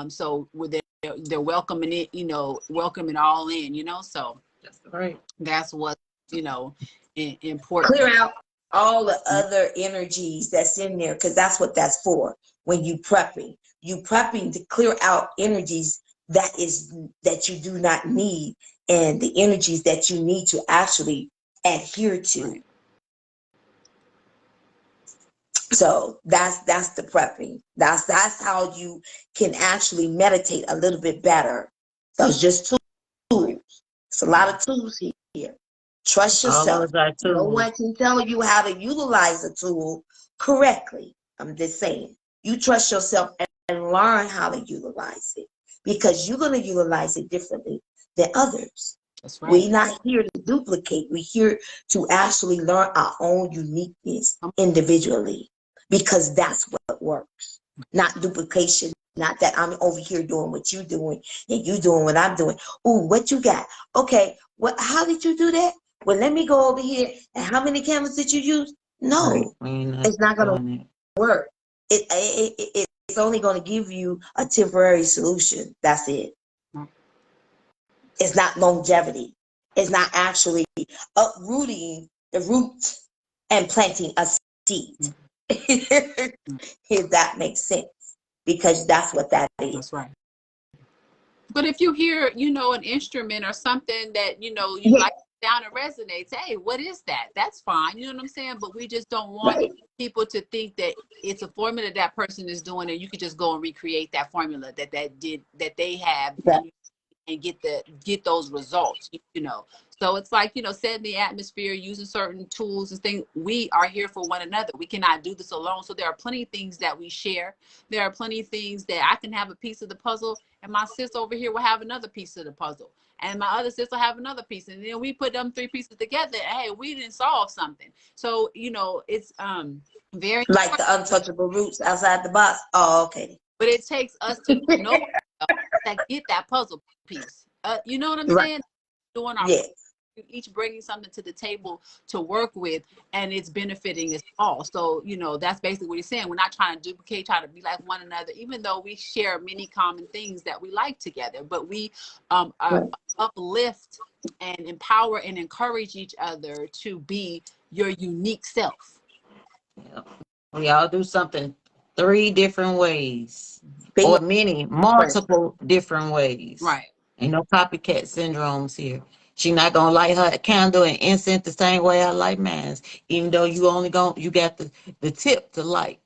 So with they're welcoming it, you know, welcoming all in, you know. So That's right. that's what, you know, important. Clear out all the other energies that's in there, because that's what that's for. When you prepping to clear out energies that you do not need, and the energies that you need to actually adhere to. Right. So that's the prepping. That's how you can actually meditate a little bit better. Those just tools. It's a lot of tools here. Trust All yourself. those are No tools. one can tell you how to utilize a tool correctly. I'm just saying. You trust yourself and learn how to utilize it, because you're going to utilize it differently than others. That's right. We're not here to duplicate. We're here to actually learn our own uniqueness individually, because that's what works. Not duplication. Not that I'm over here doing what you're doing and you doing what I'm doing. Ooh, what you got? Okay, what? How did you do that? Well, let me go over here. And how many cameras did you use? Right. No, We ain't not it's not gonna doing work. It's only gonna give you a temporary solution. That's it. Right. It's not longevity. It's not actually uprooting the root and planting a seed. If that makes sense, because that's what that is. That's right. But if you hear, you know, an instrument or something that, you know, you Yeah, like down and resonates, hey, what is that? That's fine. You know what I'm saying? But we just don't want right. people to think that it's a formula that person is doing, and you could just go and recreate that formula that they have, Yeah. and get those results, you know. So it's like, you know, setting the atmosphere, using certain tools and things. We are here for one another. We cannot do this alone. So there are plenty of things that we share. There are plenty of things that I can have a piece of the puzzle, and my sis over here will have another piece of the puzzle, and my other sis will have another piece, and then we put them three pieces together, and hey, we didn't solve something. So, you know, it's very Like the untouchable roots outside the box. Oh, okay. but it takes us to know that get that puzzle piece. You know what I'm Right. saying? Doing our Yes. each bringing something to the table to work with, and it's benefiting us all. So, you know, that's basically what he's saying. We're not trying to duplicate, trying to be like one another, even though we share many common things that we like together. But we Right. uplift and empower and encourage each other to be your unique self. Yep. We all do something 3 different ways, Bingo. or many, multiple different ways. Right. Ain't no copycat syndromes here. She not gonna light her candle and incense the same way I light mine. Even though you only you got the tip to light.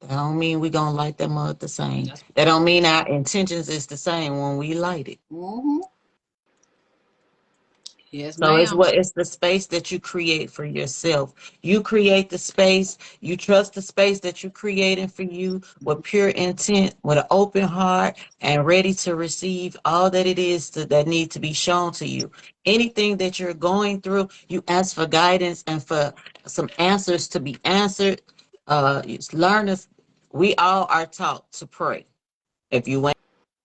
That don't mean we gonna light them up the same. That don't mean our intentions is the same when we light it. Mm-hmm. Yes, So ma'am. it's the space that you create for yourself. You create the space, you trust the space that you're creating for you with pure intent, with an open heart, and ready to receive all that it is that needs to be shown to you. Anything that you're going through, you ask for guidance and for some answers to be answered. Learners, we all are taught to pray. If you went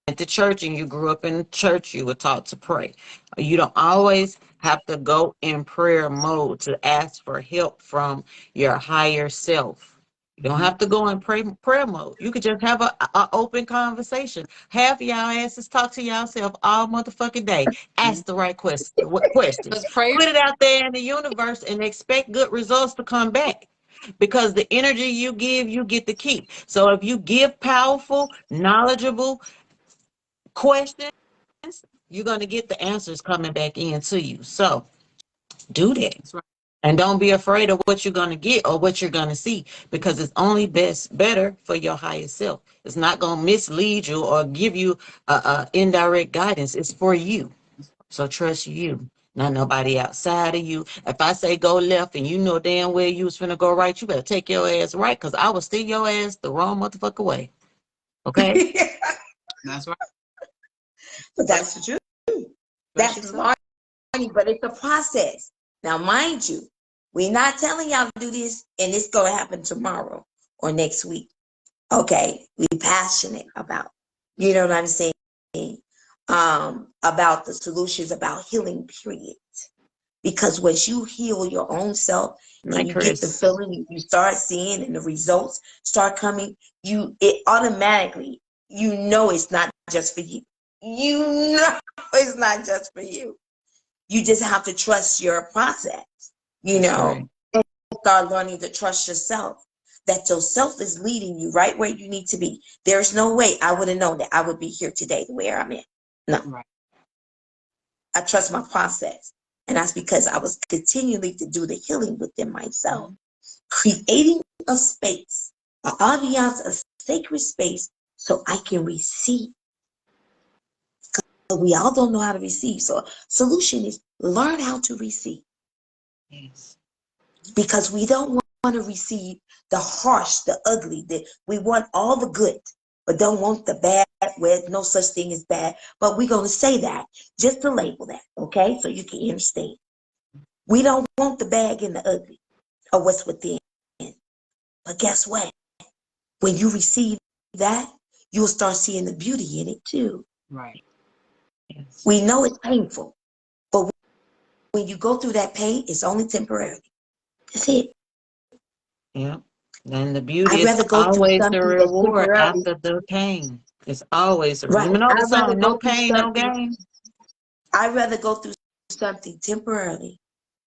to church and you grew up in church, you were taught to pray. You don't always have to go in prayer mode to ask for help from your higher self. You don't have to go in prayer mode. You could just have a open conversation. Half y'all asses talk to yourself all motherfucking day. Ask the right questions. Because prayer, Put it out there in the universe and expect good results to come back. Because the energy you give, you get to keep. So if you give powerful, knowledgeable questions, you're going to get the answers coming back into you. So do that. that's right. And don't be afraid of what you're going to get or what you're going to see, because it's only better for your higher self. It's not going to mislead you or give you indirect guidance. It's for you. So trust you, not nobody outside of you. If I say go left and you know damn well you was finna go right, you better take your ass right, because I will steer your ass the wrong motherfucker way. Okay? That's right. But that's the truth. That's learning, but it's a process. Now, mind you, we're not telling y'all to do this and it's going to happen tomorrow or next week. Okay, we passionate about, you know what I'm saying, about the solutions, about healing, period. Because once you heal your own self and you get the feeling, you start seeing and the results start coming, it automatically, you know it's not just for you. You know it's not just for you. You just have to trust your process, you know, right. And start learning to trust yourself, that yourself is leading you right where you need to be. There's no way I would have known that I would be here today where I'm at. No. Right. I trust my process. And that's because I was continually to do the healing within myself, creating a space, an ambiance, a sacred space so I can receive. But we all don't know how to receive. So solution is learn how to receive. Yes. Because we don't want to receive the harsh, the ugly. We want all the good, but don't want the bad, where no such thing as bad. But we're going to say that just to label that, okay? So you can understand. We don't want the bad and the ugly or what's within. But guess what? When you receive that, you'll start seeing the beauty in it too. Right. Yes. We know it's painful, but when you go through that pain, it's only temporary. That's it. Yeah. And the beauty I'd is rather go through always the something that's reward temporary. after the pain. It's always, Right. you know the I'd rather song, no go through pain, no something. gain. I'd rather go through something temporarily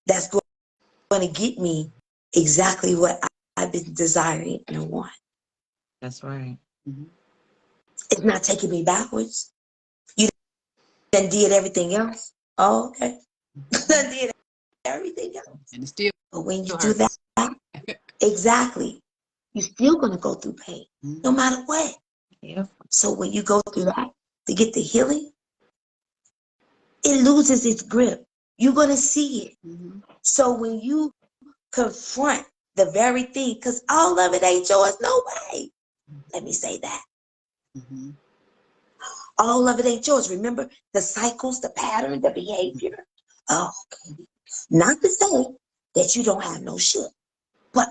that's going to get me exactly what I've been desiring and want. That's right. Mm-hmm. It's not taking me backwards. You done did everything else. Oh, okay. Done did everything else. And it's still, But when you do hurts. that, exactly, you're still going to go through pain, no matter what. Yep. So when you go through that to get the healing, it loses its grip. You're going to see it. Mm-hmm. So when you confront the very thing, because all of it ain't yours, no way. Let me say that. Mm-hmm. All of it ain't yours. Remember the cycles, the pattern, the behavior. Oh, okay. Not to say that you don't have no shit, but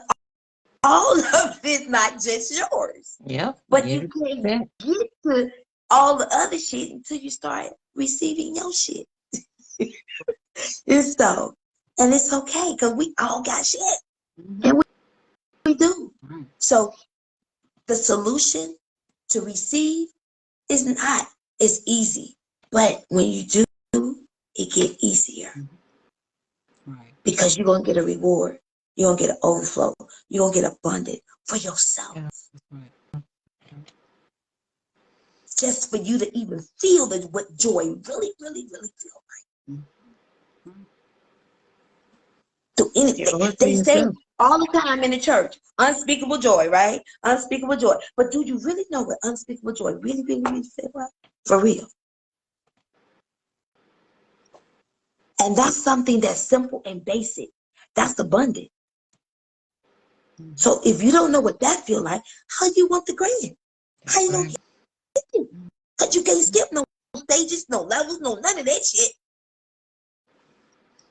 all of it's not just yours. Yep. But you can't get to all the other shit until you start receiving your shit. And it's okay, because we all got shit. Mm-hmm. And we do. Right. So the solution to receive is not as easy. But when you do, it get easier. Right. Because you're going to get a reward. You're going to get an overflow. You're going to get abundant for yourself. Yeah. Right. Just for you to even feel what joy really, really, really feel like. anything. You owe it to They say yourself. all the time in the church, unspeakable joy, right? Unspeakable joy. But do you really know what unspeakable joy really, really, really say? What? For real. And that's something that's simple and basic. That's abundant. So if you don't know what that feel like, how you want the grand? How you gonna get it? Because you can't skip no stages, no levels, no none of that shit.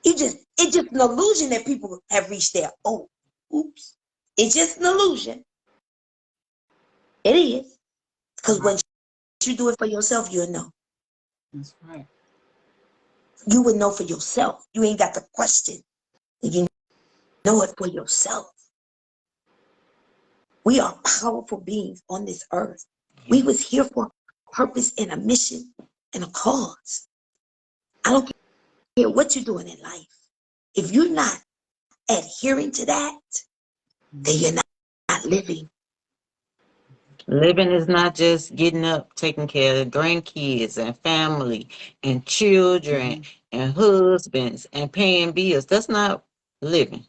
It's just an illusion that people have reached there. Oh, oops. It's just an illusion. It is. Because when you do it for yourself, you'll know. That's right. You would know for yourself. You ain't got to question. You know it for yourself. We are powerful beings on this earth. We was here for a purpose and a mission and a cause. I don't care what you're doing in life. If you're not adhering to that, then you're not living. Living is not just getting up, taking care of grandkids and family and children and husbands and paying bills. That's not living.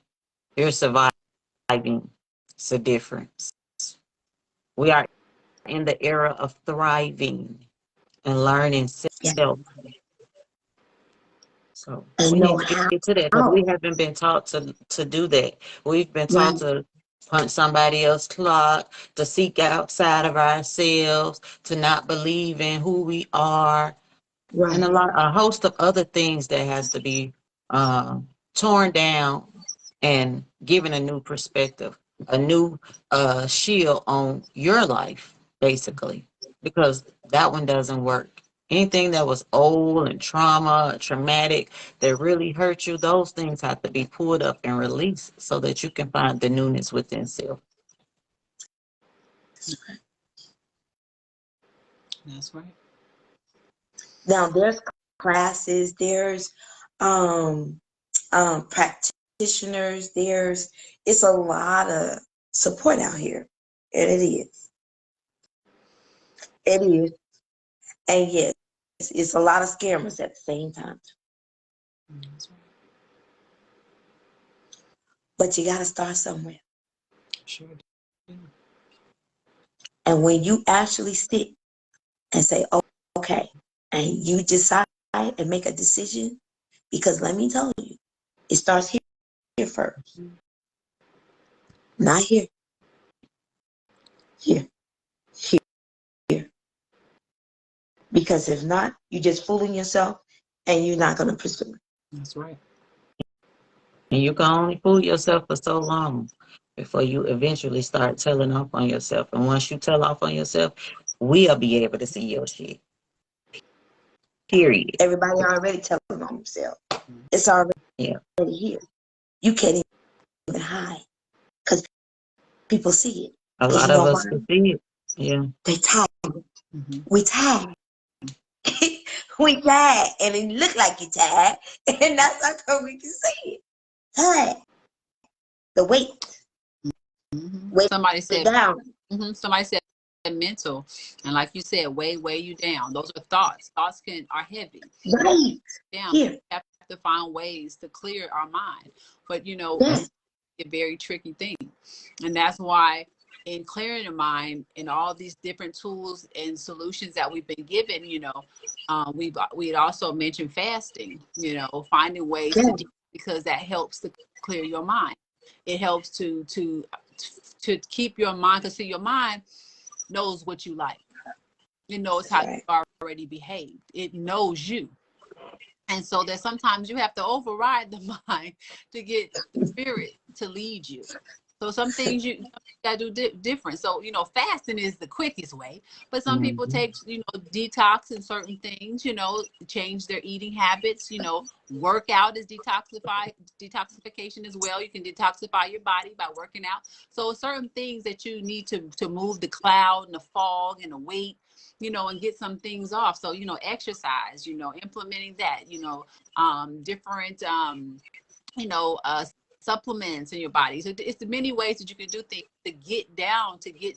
You're surviving. It's a difference. We are in the era of thriving and learning Yeah. self. So And we know need to how. get to that because we haven't been taught to do that. We've been Right. taught to punch somebody else's clock, to seek outside of ourselves, to not believe in who we are, and Right. a host of other things that has to be torn down and given a new perspective, a new shield on your life, basically, because that one doesn't work. Anything that was old and traumatic, that really hurt you, those things have to be pulled up and released so that you can find the newness within self. That's right. Now there's classes, there's practitioners, it's a lot of support out here. And it is. It is. And yes, it's a lot of scammers at the same time. That's right. But you gotta start somewhere. Sure do. And when you actually sit and say, oh, okay, and you decide and make a decision, because let me tell you, it starts here first. Not here. Here. Here. Because if not, you're just fooling yourself and you're not gonna pursue it. That's right. And you can only fool yourself for so long before you eventually start telling off on yourself. And once you tell off on yourself, we'll be able to see your shit. Period. Everybody already telling on themselves. It's already here. You can't even hide because people see it. A Because lot you of know why? us can see it. Yeah. They tired. Mm-hmm. We tired. We tired. And it look like you're tired. And that's how come we can see it. Tired. The weight. Mm-hmm. Weight Somebody said down. somebody said mental, and like you said, weigh you down. Those are thoughts. Thoughts are heavy. Right. Down. Here. We have to find ways to clear our mind. But Yes. it's a very tricky thing. And that's why in clearing the mind and all these different tools and solutions that we've been given, we'd also mentioned fasting, finding ways Yes. because that helps to clear your mind. It helps to keep your mind, because see, your mind knows what you like. It knows how you already behaved. It knows you. And so that sometimes you have to override the mind to get the spirit to lead you. So some things you gotta do different. So, fasting is the quickest way, but some people take, detox in certain things, change their eating habits, workout is detoxification as well. You can detoxify your body by working out. So certain things that you need to move the cloud and the fog and the weight, and get some things off. So, exercise, implementing that, different, supplements in your body. So it's the many ways that you can do things to get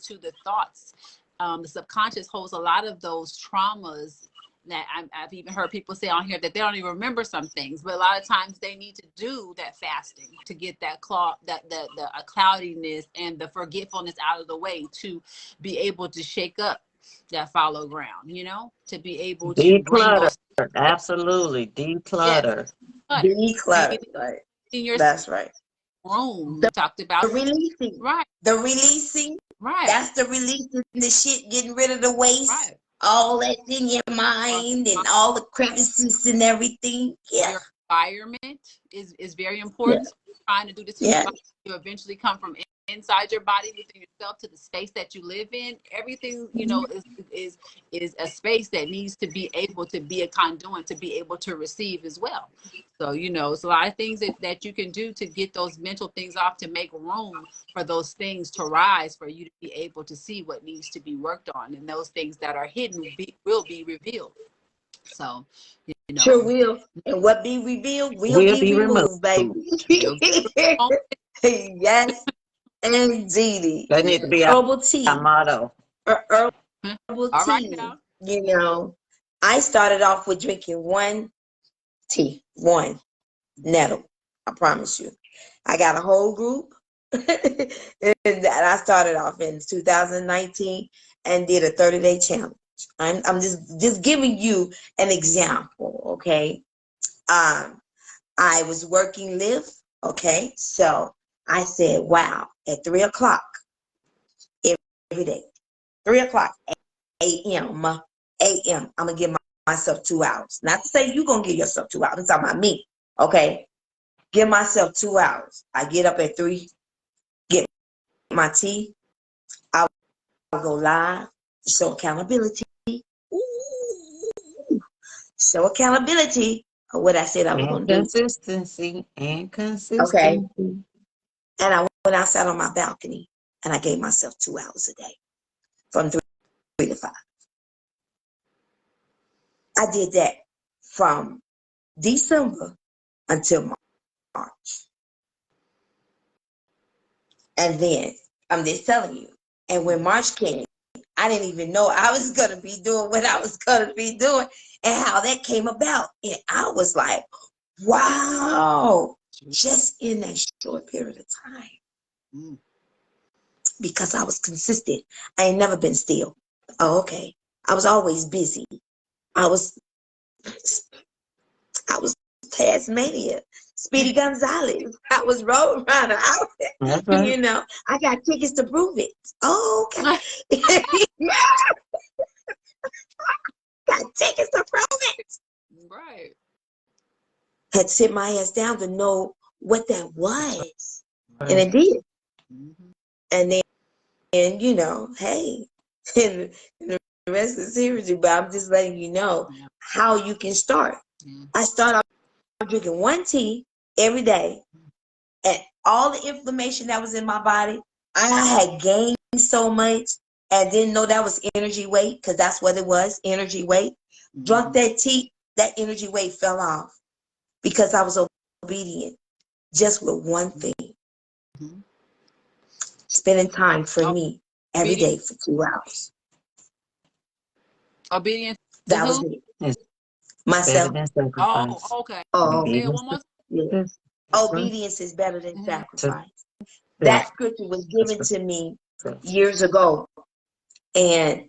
to the thoughts. The subconscious holds a lot of those traumas I've even heard people say on here that they don't even remember some things, but a lot of times they need to do that fasting to get that the cloudiness and the forgetfulness out of the way, to be able to shake up that fallow ground, you know, to be able to bring Declutter. those, Absolutely. yes, Declutter. clutter. Declutter, right? In your That's right. room, we talked The about, releasing. right, The releasing. right, That's the releasing the shit, getting rid of the waste. right. All that's in your mind and all the crevices and everything. Yeah. Your environment is very Yeah. important. So trying to do this to Yeah. your body, you eventually come from inside your body within yourself to the space that you live in. Everything, you know, is a space that needs to be able to be a conduit, to be able to receive as well. So, you know, it's a lot of things that you can do to get those mental things off, to make room for those things to rise, for you to be able to see what needs to be worked on, and those things that are hidden will be revealed. So, you know, Sure will. And what be revealed will Will be be removed, baby. you'll Yes, indeed. That needs to be Herbal tea. our motto. Herbal all right tea. now. You know, I started off with drinking one nettle. I promise you. I got a whole group. And I started off in 2019 and did a 30-day challenge. I'm just giving you an example, okay? I was working Lyft, okay? So I said, wow, at 3 o'clock every day, 3 o'clock a.m., I'm going to give myself 2 hours. Not to say you're going to give yourself 2 hours. I'm talking about me, okay? Give myself 2 hours. I get up at 3, get my tea. I'll go live, show accountability. Ooh, show accountability of what I said I was And going to do. consistency. And Okay. consistency. And I went outside on my balcony and I gave myself 2 hours a day from 3 to 5. I did that from December until March. And then I'm just telling you. And when March came, I didn't even know I was going to be doing what I was going to be doing and how that came about. And I was like, wow, just in that short period of time. Because I was consistent. I ain't never been still. Oh, okay. I was always busy. I was Tasmania, Speedy Gonzalez. I was Road Runner. Right. You know, I got tickets to prove it. Oh, okay. Got tickets to prove it. Right. Had to sit my ass down to know what that was. Right. And it did. And then, you know, hey, and the rest is history, but I'm just letting you know how you can start. I started off drinking one tea every day, and all the inflammation that was in my body, I had gained so much and didn't know that was energy weight, because that's what it was, energy weight. Drunk that tea, that energy weight fell off because I was obedient just with one thing. Spending time for me every day for 2 hours. Obedience. That was it. Myself. Oh, okay. Oh, Say it one more time. yeah. Obedience is better than sacrifice. That scripture was given to me years ago, and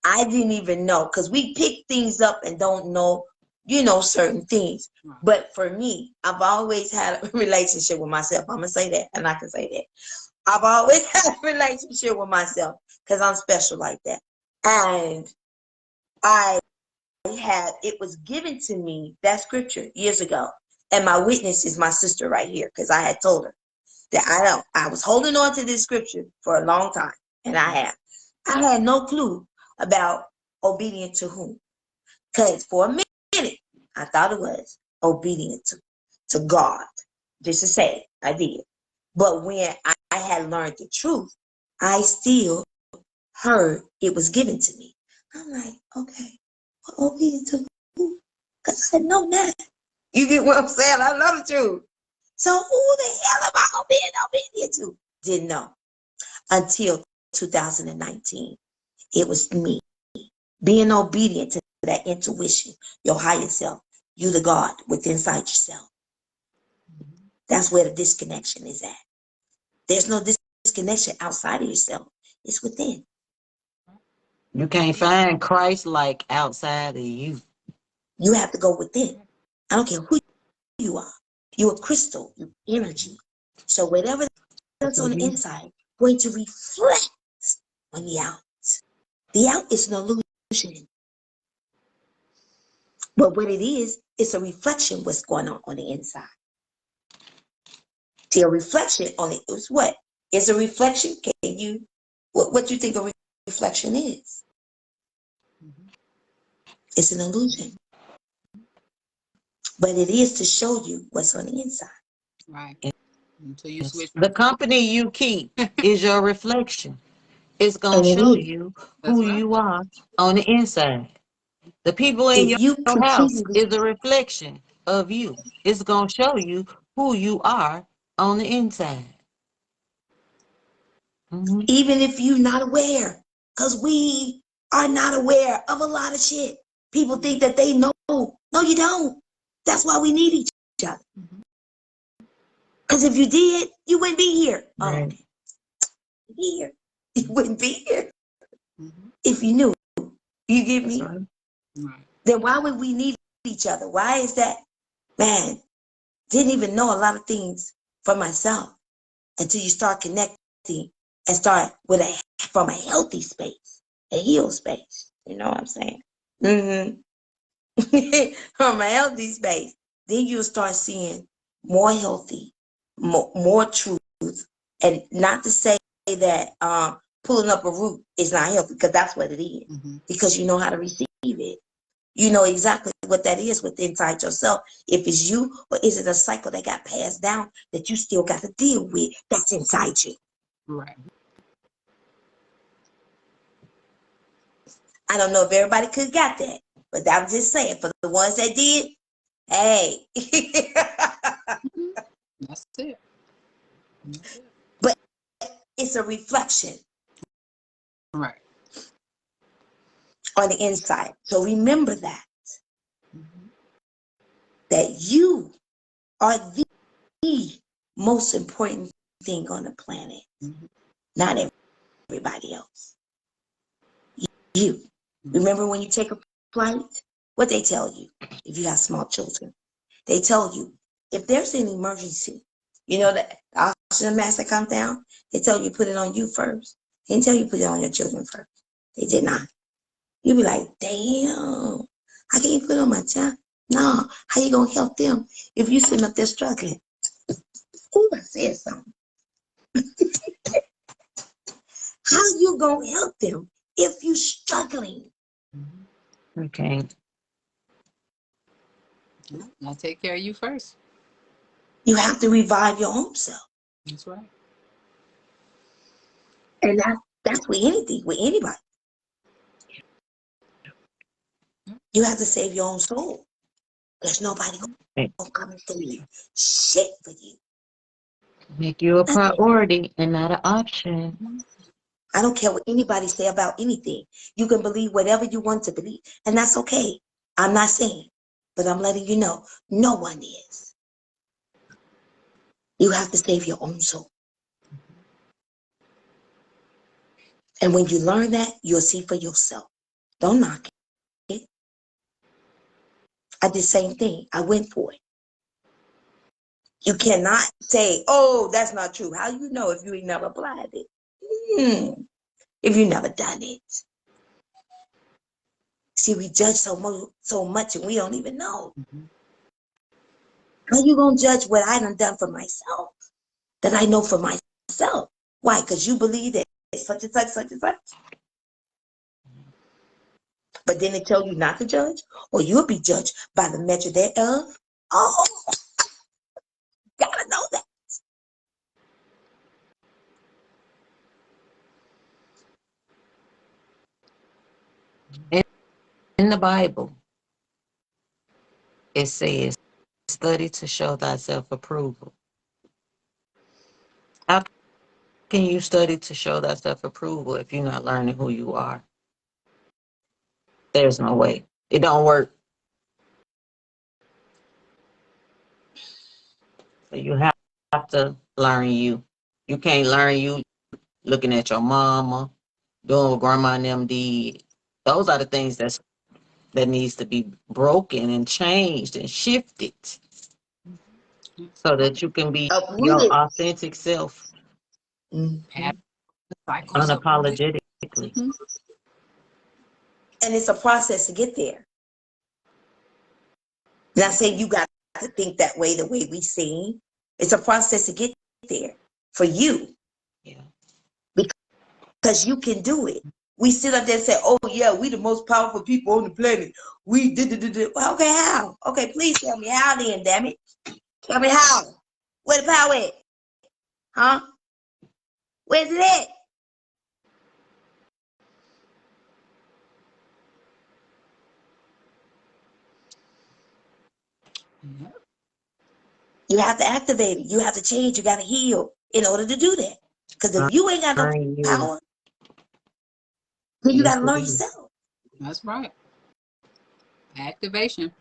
I didn't even know, because we pick things up and don't know, you know, certain things. But for me, I've always had a relationship with myself. I'm going to say that, and I can say that. I've always had a relationship with myself because I'm special like that. And it was given to me, that scripture, years ago. And my witness is my sister right here, because I had told her that I was holding on to this scripture for a long time. And I had no clue about obedient to whom. Because for a minute, I thought it was obedient to God. Just to say, I did. But when I had learned the truth, I still heard it was given to me. I'm like, okay, well, obedient to who? Because I know that. You get what I'm saying? I love the truth. So who the hell am I being obedient to? Didn't know. Until 2019. It was me being obedient to that intuition, your higher self. You the God within inside yourself. That's where the disconnection is at. There's no disconnection outside of yourself. It's within. You can't find Christ like outside of you. You have to go within. I don't care who you are. You're a crystal, you energy. So whatever that's on the inside, going to reflect on the out. The out is an illusion. But what it is, it's a reflection what's going on the inside. See, a reflection on it is what? It's a reflection. Can you, what you think a reflection is? It's an illusion. But it is to show you what's on the inside. Right. Until you switch. The company you keep is your reflection. It's going to And it show is. you That's who right. you are on the inside. The people in If you your house completely, is a reflection of you. It's going to show you who you are on the inside. Mm-hmm. even if you're not aware, because we are not aware of a lot of shit. People think that they know. No, you don't. That's why we need each other. Because if you did, you wouldn't be here. Right. Oh, okay. Be here. You wouldn't be here Mm-hmm. if you knew. You get me? Right. Right. Then why would we need each other? Why is that? Man, didn't even know a lot of things for myself until you start connecting and start with from a healthy space, a healed space. You know what I'm saying? From a healthy space, then you'll start seeing more healthy, more truth, and not to say that pulling up a root is not healthy, because that's what it is. Because you know how to receive it. You know exactly what that is within inside yourself. If it's you, or is it a cycle that got passed down that you still got to deal with that's inside you? Right. I don't know if everybody could got that, but I'm just saying, for the ones that did, hey. That's it. But it's a reflection Right. on the inside. So remember that, that you are the most important thing on the planet, not everybody else. You. Remember when you take a flight, what they tell you if you have small children? They tell you if there's an emergency, you know that the oxygen mask that comes down, they tell you put it on you first. They didn't tell you put it on your children first. They did not. You be like, damn, I can't put it on my child. No, how you gonna help them if you sitting up there struggling? Ooh, I said something. How you gonna help them if you struggling? Okay. I'll take care of you first. You have to revive your own self. That's right. And that's with anything, with anybody. You have to save your own soul. There's nobody gonna come and do shit for you. Make you a Nothing. priority and not an option. I don't care what anybody say about anything. You can believe whatever you want to believe, and that's okay. I'm not saying, but I'm letting you know, no one is. You have to save your own soul. And when you learn that, you'll see for yourself. Don't knock it. I did the same thing. I went for it. You cannot say, oh, that's not true. How you know if you ain't never applied it? If you never done it. See, we judge so much and we don't even know. How you gonna judge what I done for myself? That I know for myself. Why? Because you believe that it's such and such, such and such. But then they tell you not to judge, or you'll be judged by the measure thereof. Oh, gotta know that. In the Bible, it says, study to show thyself approval. How can you study to show thyself approval if you're not learning who you are? There's no way. It don't work. So you have to learn you. You can't learn you looking at your mama, doing what grandma and them did. Those are the things that needs to be broken and changed and shifted so that you can be your Uprooted. authentic self Mhm. Cycles uprooted. unapologetically. Mhm. And it's a process to get there. Not saying you got to think that way the way we sing. It's a process to get there for you Yeah. because you can do it. We sit up there and say, oh, yeah, we the most powerful people on the planet. We did. Well, okay, how? Okay, please tell me how then, damn it. Tell me how. Where the power at? Huh? Where's it at? Yep. You have to activate it. You have to change. You got to heal in order to do that. Because if you ain't got no Learn you. power, then you Yes, got to it learn is. yourself. That's right. Activation.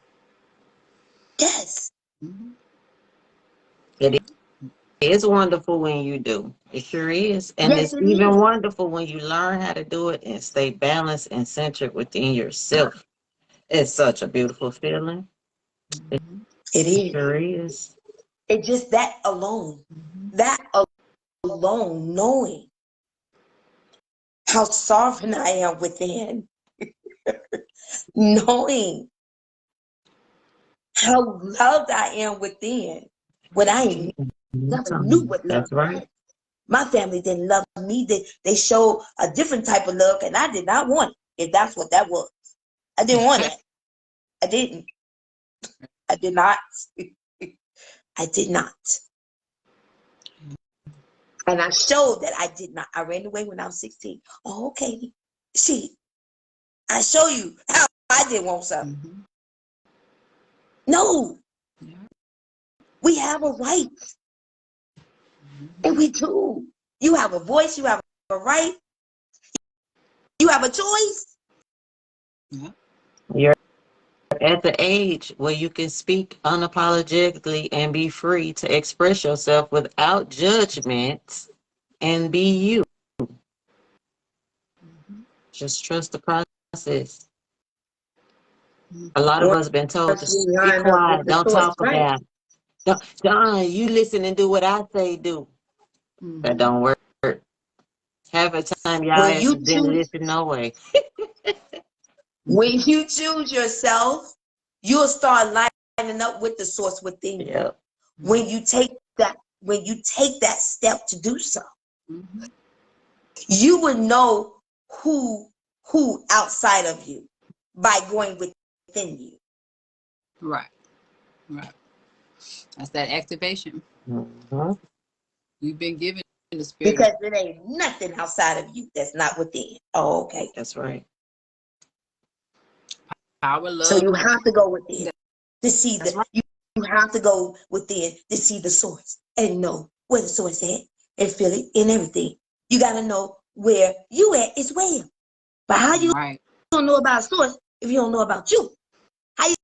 Yes. Mhm. It is wonderful when you do. It sure is. And Yes, it's it even is. wonderful when you learn how to do it and stay balanced and centered within yourself. It's such a beautiful feeling. It Mhm. It is. sure is. It's just that alone. Mhm. That alone, knowing how sovereign I am within, knowing how loved I am within, when I ain't never knew what love That's right. was. My family didn't love me. They showed a different type of love, and I did not want it, if that's what that was. I didn't want that. I didn't. I did not. I did not. And I showed that I did not. I ran away when I was 16. Oh, okay. See, I show you how I did want something. Mhm. No, Yeah. we have a right, and Mhm. we do. You have a voice, you have a right, you have a choice. Yeah. You're at the age where you can speak unapologetically and be free to express yourself without judgment and be you. Mhm. Just trust the process. Mhm. A lot of us been told to Once we be line up with quiet, the don't source, talk right? about it. John, you listen and do what I say do. That Mhm. don't work. Half the time y'all When asses you didn't choose, listen no way. when you choose yourself, you'll start lining up with the source within you. Yep. When you take that step to do so, Mhm. you would know who outside of you by going within you. Right. Right. That's that activation. Mhm. You've been given the spirit of Because it ain't nothing outside of you that's not within. Oh, okay. That's right. power, So love. you have to go within to see That's right. you have to go within to see the source and know where the source at and feel it in everything. You gotta know where you at as well. But how you Right. don't know about source if you don't know about you? How you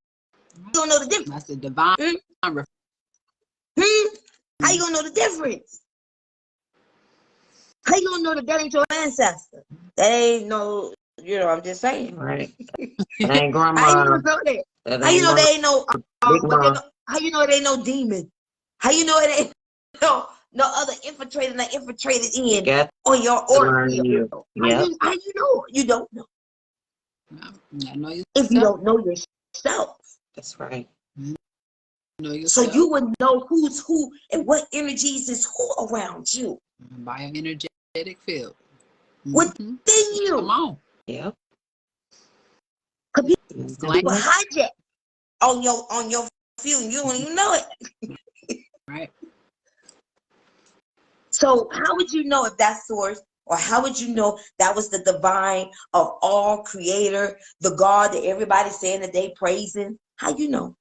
Right. don't know the difference? That's the divine. Hmm? Ref- Hmm? How you gonna know the difference? How you gonna know that ain't your ancestor? That ain't no, I'm just saying. Right. That ain't How you grandma. gonna know that? That How you ain't know mama. there ain't no Big mama. how you know it ain't no demon? How you know it ain't no other infiltrated that infiltrated You in got on your to aura learn field? you. How Yep. you know? You don't know yeah, know if you yourself. don't know yourself. That's right. Know So yourself. you would know who's who and what energies is who around you, Bioenergetic field. within Mm-hmm. Come you. on. Yep. 'Cause That's Mhm. glam. people hijack on your field and you don't even know it. Right. So how would you know if that's source, or how would you know that was the divine of all creator, the God that everybody's saying that they praising? How you know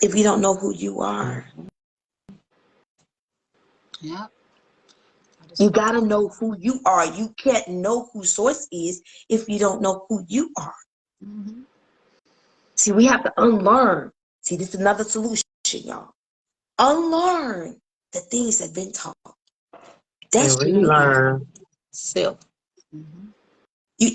if you don't know who you are? Mhm. Yeah. You got to know who you are. You can't know who source is if you don't know who you are. Mm-hmm. See, we have to unlearn. See, this is another solution, y'all. Unlearn the things that have been taught. That's And really relearn self. Mm-hmm.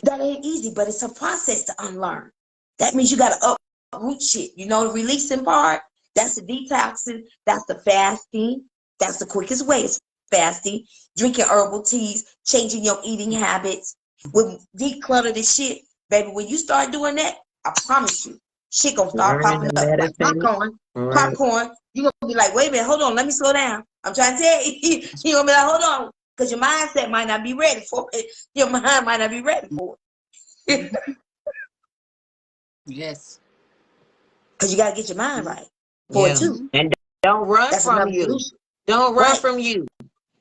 that ain't easy, but it's a process to unlearn. That means you got to uproot shit. You know, the releasing part, that's the detoxing, that's the fasting. That's the quickest way is fasting, drinking herbal teas, changing your eating habits. With declutter this shit, baby, when you start doing that, I promise you, shit gonna start Learning popping the up like medicine. popcorn. Right. Popcorn. You gonna be like, wait a minute, hold on, let me slow down. I'm trying to tell you. You gonna be like, hold on, because your mindset might not be ready for it. Your mind might not be ready for it. Yes. Because you gotta get your mind right for it Yeah. too. And don't run That's from another you. solution. Don't run Right. from you.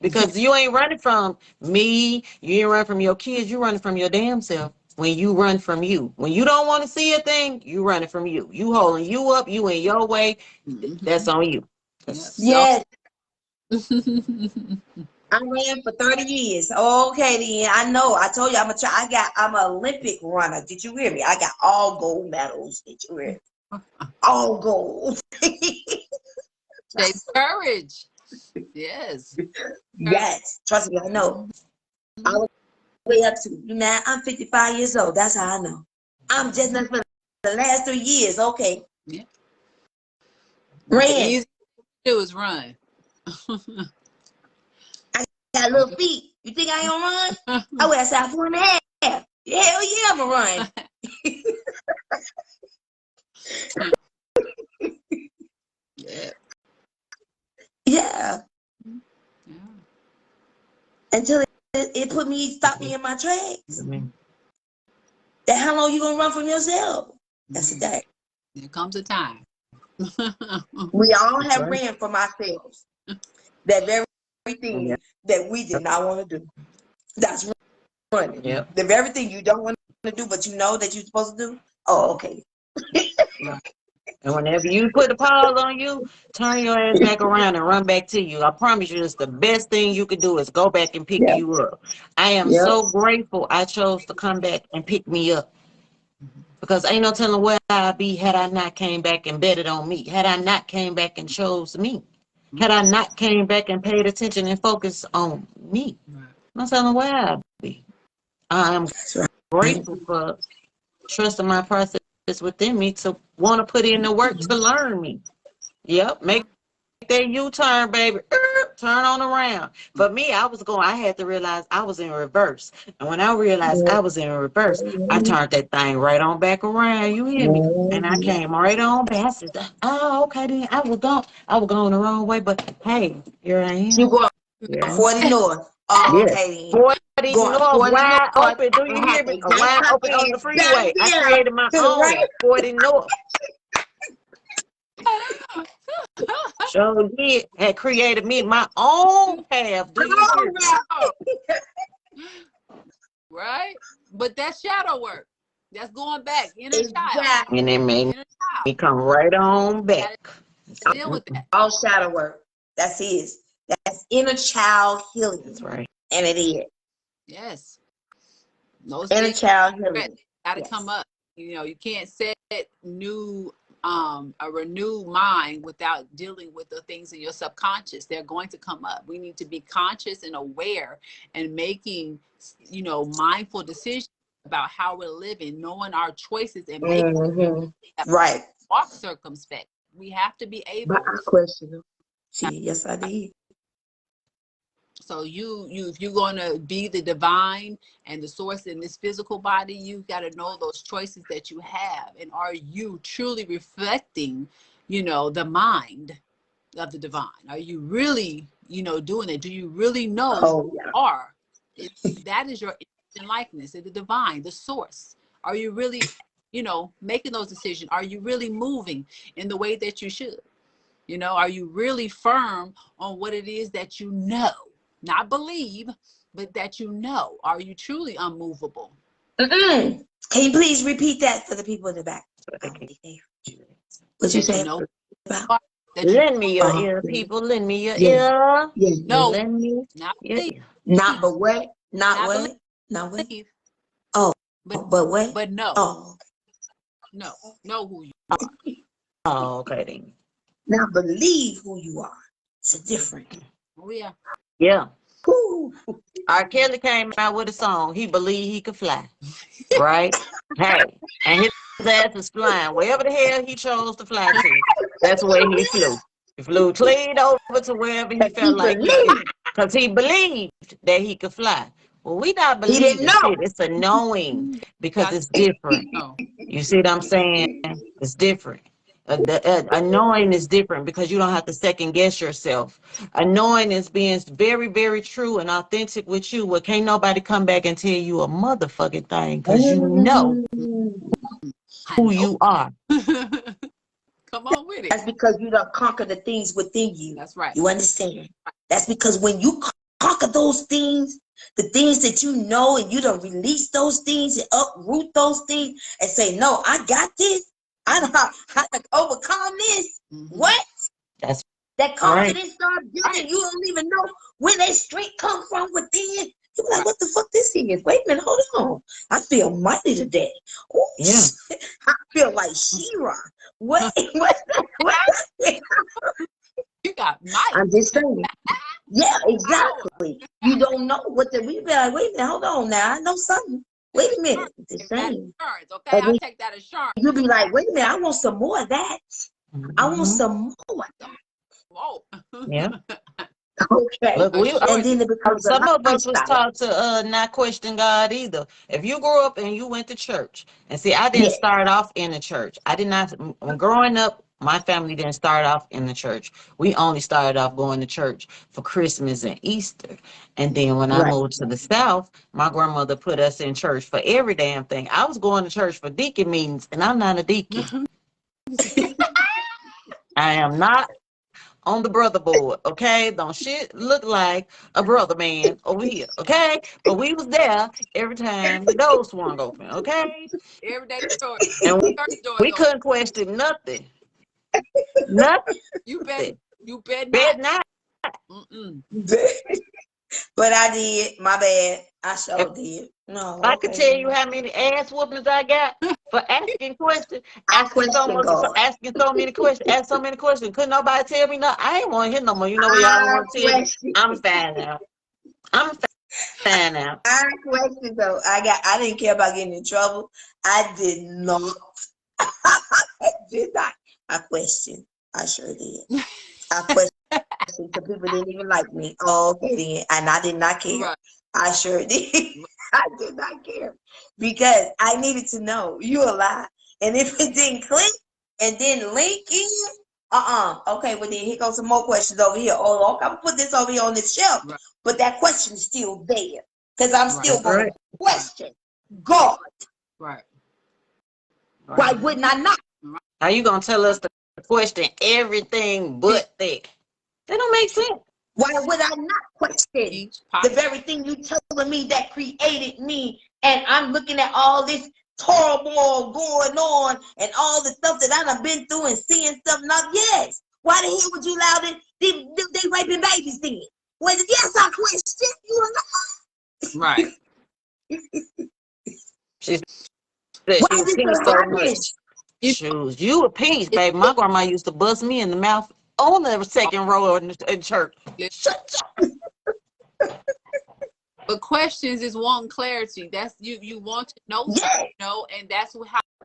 Because you ain't running from me. You ain't running from your kids. You running from your damn self. When you run from you. When you don't want to see a thing, you running from you. You holding you up. You in your way. Mm-hmm. That's on you. Yep. Yes. So I ran for 30 years. Okay, then I know. I told you I'm an Olympic runner. Did you hear me? I got all gold medals. Did you hear me? All gold. takes courage. Yes. Yes. Trust me, I know. All the way up to man, I'm 55 years old. That's how I know. I'm just not for the last 3 years. Okay. Yeah. The Ran. easy to do is run. Got little feet. You think I ain't run? I wear a size 4.5. Hell yeah, I'm a run. Yeah. Yeah. Yeah. Until it stopped me in my tracks. Mm-hmm. That how long you gonna run from yourself? That's the thing. There comes a time. We all That's have right. ran from ourselves. That very thing Yep. that we did not want to do. That's running. Yep. The very thing you don't want to do, but you know that you're supposed to do. Oh, okay. Right. And whenever you put the pause on you, turn your ass back around and run back to you. I promise you, it's the best thing you could do is go back and pick Yeah. you up. I am Yep. so grateful I chose to come back and pick me up. Because ain't no telling where I'd be had I not came back and betted on me. Had I not came back and chose me. Had I not came back and paid attention and focused on me. Right. No telling where I'd be. I am That's right. grateful for trusting my process within me to want to put in the work to learn me. Yep, make that U-turn, baby. Turn on around. For me, I had to realize I was in reverse. And when I realized I was in reverse, I turned that thing right on back around. You hear me? And I came right on back. I said, oh, okay, then I was going the wrong way, but hey, here I You am. go Yeah. 40 north. Oh, Yes. okay then. 40 Going north, 40 north. wide open. Do you I hear had to me? exact Wide clock open on the freeway. I exact created my to the own right. 40 north. So he had created me my own path. Do you hear me? Oh, Right? But that's shadow work. That's going back. Inner child. exactly. And it made Inner child. me come right on back. Gotta deal with that. All shadow work. That's his. That's inner child healing. That's right. And it is. Yes. Those Inner things child healing. gotta Yes. come up. You can't set new a renewed mind without dealing with the things in your subconscious. They're going to come up. We need to be conscious and aware and making, mindful decisions about how we're living, knowing our choices and making Right. walk circumspect. We have to be But able. I question him. See, yes, I did. So if you're going to be the divine and the source in this physical body, you've got to know those choices that you have. And are you truly reflecting, the mind of the divine? Are you really, doing it? Do you really know who Oh, you yeah. are? That is your image and likeness, the divine, the source. Are you really, making those decisions? Are you really moving in the way that you should? Are you really firm on what it is that you know? Not believe, but that you know. Are you truly unmovable? Can you please repeat that for the people in the back? I don't think they heard you. What you That you say know about? that you Lend me your Uh-huh. ear, people. Lend me your Yeah. ear. Yeah. no, Lend me not your believe, ear. Not but what? Not not what? Not what? believe, Oh, but but what? no, Oh, know who you are. Oh, okay then. now believe who you are. It's a different. Oh yeah. Yeah. Woo. R. Kelly came out with a song. He believed he could fly. Right? Hey. And his ass is flying. Wherever the hell he chose to fly to, that's where he flew. He flew clean over to wherever he But felt he like he could. believed. Because he believed that he could fly. Well, we not He didn't believing know. shit. It's a knowing because Got it's different. no. You see what I'm saying? It's different. A knowing is different because you don't have to second guess yourself. A knowing is being very, very true and authentic with you. Well, can't nobody come back and tell you a motherfucking thing because you know I who know. you are. Come on with it. That's because you don't conquer the things within you. That's right. You understand? That's because when you conquer those things, the things that you know, and you don't release those things and uproot those things and say, no, I got this. I know how to overcome this. What? That's That right. confidence start building. You don't even know where that strength come from within. You be like, what the fuck this is? Wait a minute, hold on. I feel mighty today. Oh, Yeah. I feel like She-Ra. What? What's that? What? You got might. I'm just saying. Yeah, exactly. You don't know what the we be like, wait a minute, hold on now. I know something. Wait a minute. Just That saying. assurance, okay? And I'll then take that assurance. you be like, wait a minute, I want some more of that. I want Mhm. some more of that. Whoa. Yeah. Okay. Look, And then it becomes a some of us was lifestyle. taught to not question God either. If you grew up and you went to church, and see, I didn't Yeah. start off in the church. I did not. When growing up, my family didn't start off in the church. We only started off going to church for Christmas and Easter. And then when I Right. moved to the South, my grandmother put us in church for every damn thing. I was going to church for deacon meetings, and I'm not a deacon. I am not on the brother board, okay? Don't shit look like a brother man over here, okay? But we was there every time the door swung open, okay? Every day the door, And church doors we open. couldn't question nothing. Nothing. You bet not. Bet not. Mm-mm. But I did. My bad. I If sure did. No, I could okay tell you then. how many ass whoopings I got for asking questions, I question God. asking so many questions, ask so many questions. Couldn't nobody tell me no? I ain't want to hear no more. You know what y'all don't I want to tell me? question. I'm fine now. I'm fine now. I question though. I didn't care about getting in trouble. I did not. I did not. I questioned. I sure did. I questioned because people didn't even like me. Oh, okay then. And I did not care. Right. I sure did. I did not care. Because I needed to know. You a lie. And if it didn't click and didn't link in, okay, well then here goes some more questions over here. Oh, okay, I'm gonna put this over here on this shelf. Right. But that question is still there. Because I'm still That's gonna right. question God. Right. Why Right. wouldn't I not? How you gonna tell us to question everything but that? That don't make sense. Why would I not question Each the pot. very thing you telling me that created me? And I'm looking at all this turmoil going on and all the stuff that I done been through and seeing stuff. Not yes. Why the hell would you allow they raping babies then? Well, yes, I question you. Right. She said Why she would this pee gonna so happen? much. You Shoes, you a piece, baby. My grandma used to bust me in the mouth on the second row in church. Shut up. But questions is wanting clarity. That's you want to know something, Yes. you know, and that's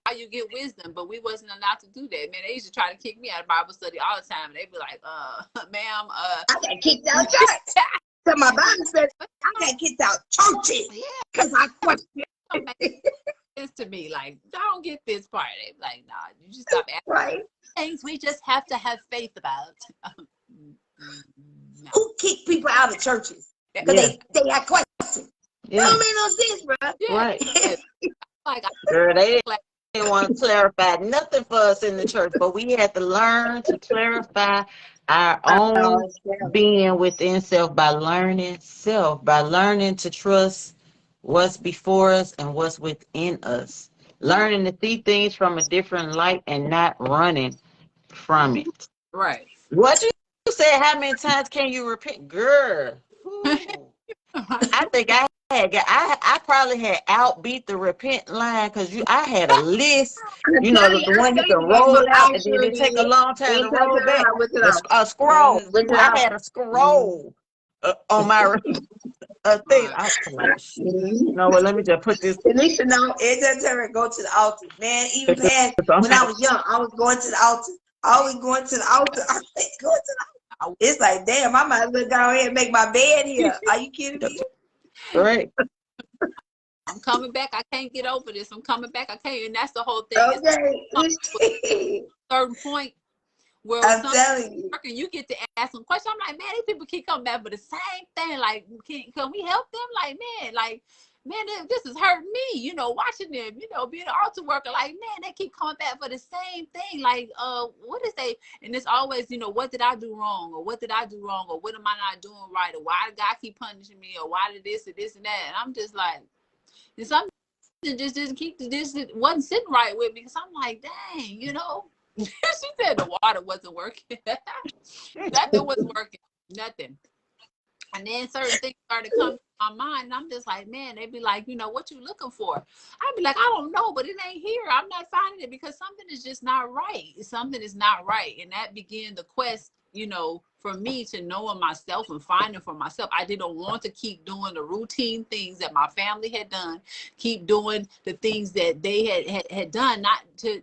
how you get wisdom. But we wasn't allowed to do that. Man, they used to try to kick me out of Bible study all the time. And they'd be like, ma'am, I got kicked out of church. So my Bible says I got kicked out of churches because I questioned. It's to me like, I don't get this part. They be like, nah, you just stop asking Right. things we just have to have faith about. No. Who kicked people out of churches? Because Yeah, they had questions. That yeah, don't make no sense, bro. Yeah. right. Like Girl, they didn't want to clarify nothing for us in the church, but we had to learn to clarify our own being within self by learning to trust what's before us and what's within us, learning to see things from a different light and not running from it. Right. What you said? How many times can you repent, girl? Whew. I think I probably had outbeat the repent line because I had a list. You know, the I one you tell can you, man, roll but out I and then sure it take a did. long time to Anytime roll back. I went to A scroll. went to the I altar. had a scroll on my thing. Right. I was like, shit. Mhm. No, well, let me just put this. Tanisha, no, anytime I go to the altar, man. Even past when I was young, I was going to the altar. Always going to the altar. Always going to the altar. It's like, damn, I might as well go ahead and make my bed here. Are you kidding me? Right. I'm coming back. I can't get over this. I'm coming back. I can't. And that's the whole thing. Okay. It's a certain point where I'm something telling you. working, you get to ask some questions. I'm like, man, these people keep coming back for the same thing. Like, can we help them? Man, this is hurting me, watching them, being an altar worker. Like, man, they keep coming back for the same thing. Like, what is they? And it's always, what did I do wrong? Or what did I do wrong? Or what am I not doing right? Or why did God keep punishing me? Or why did this and this and that? And I'm just like, and something just didn't keep this. It wasn't sitting right with me because I'm like, dang, she said the water wasn't working. Nothing was working. Nothing. And then certain things started coming to my mind, and I'm just like, man, they'd be like, what you looking for? I'd be like, I don't know, but it ain't here. I'm not finding it because something is just not right. Something is not right. And that began the quest, for me to knowing myself and finding for myself. I didn't want to keep doing the routine things that my family had done, keep doing the things that they had done, not to,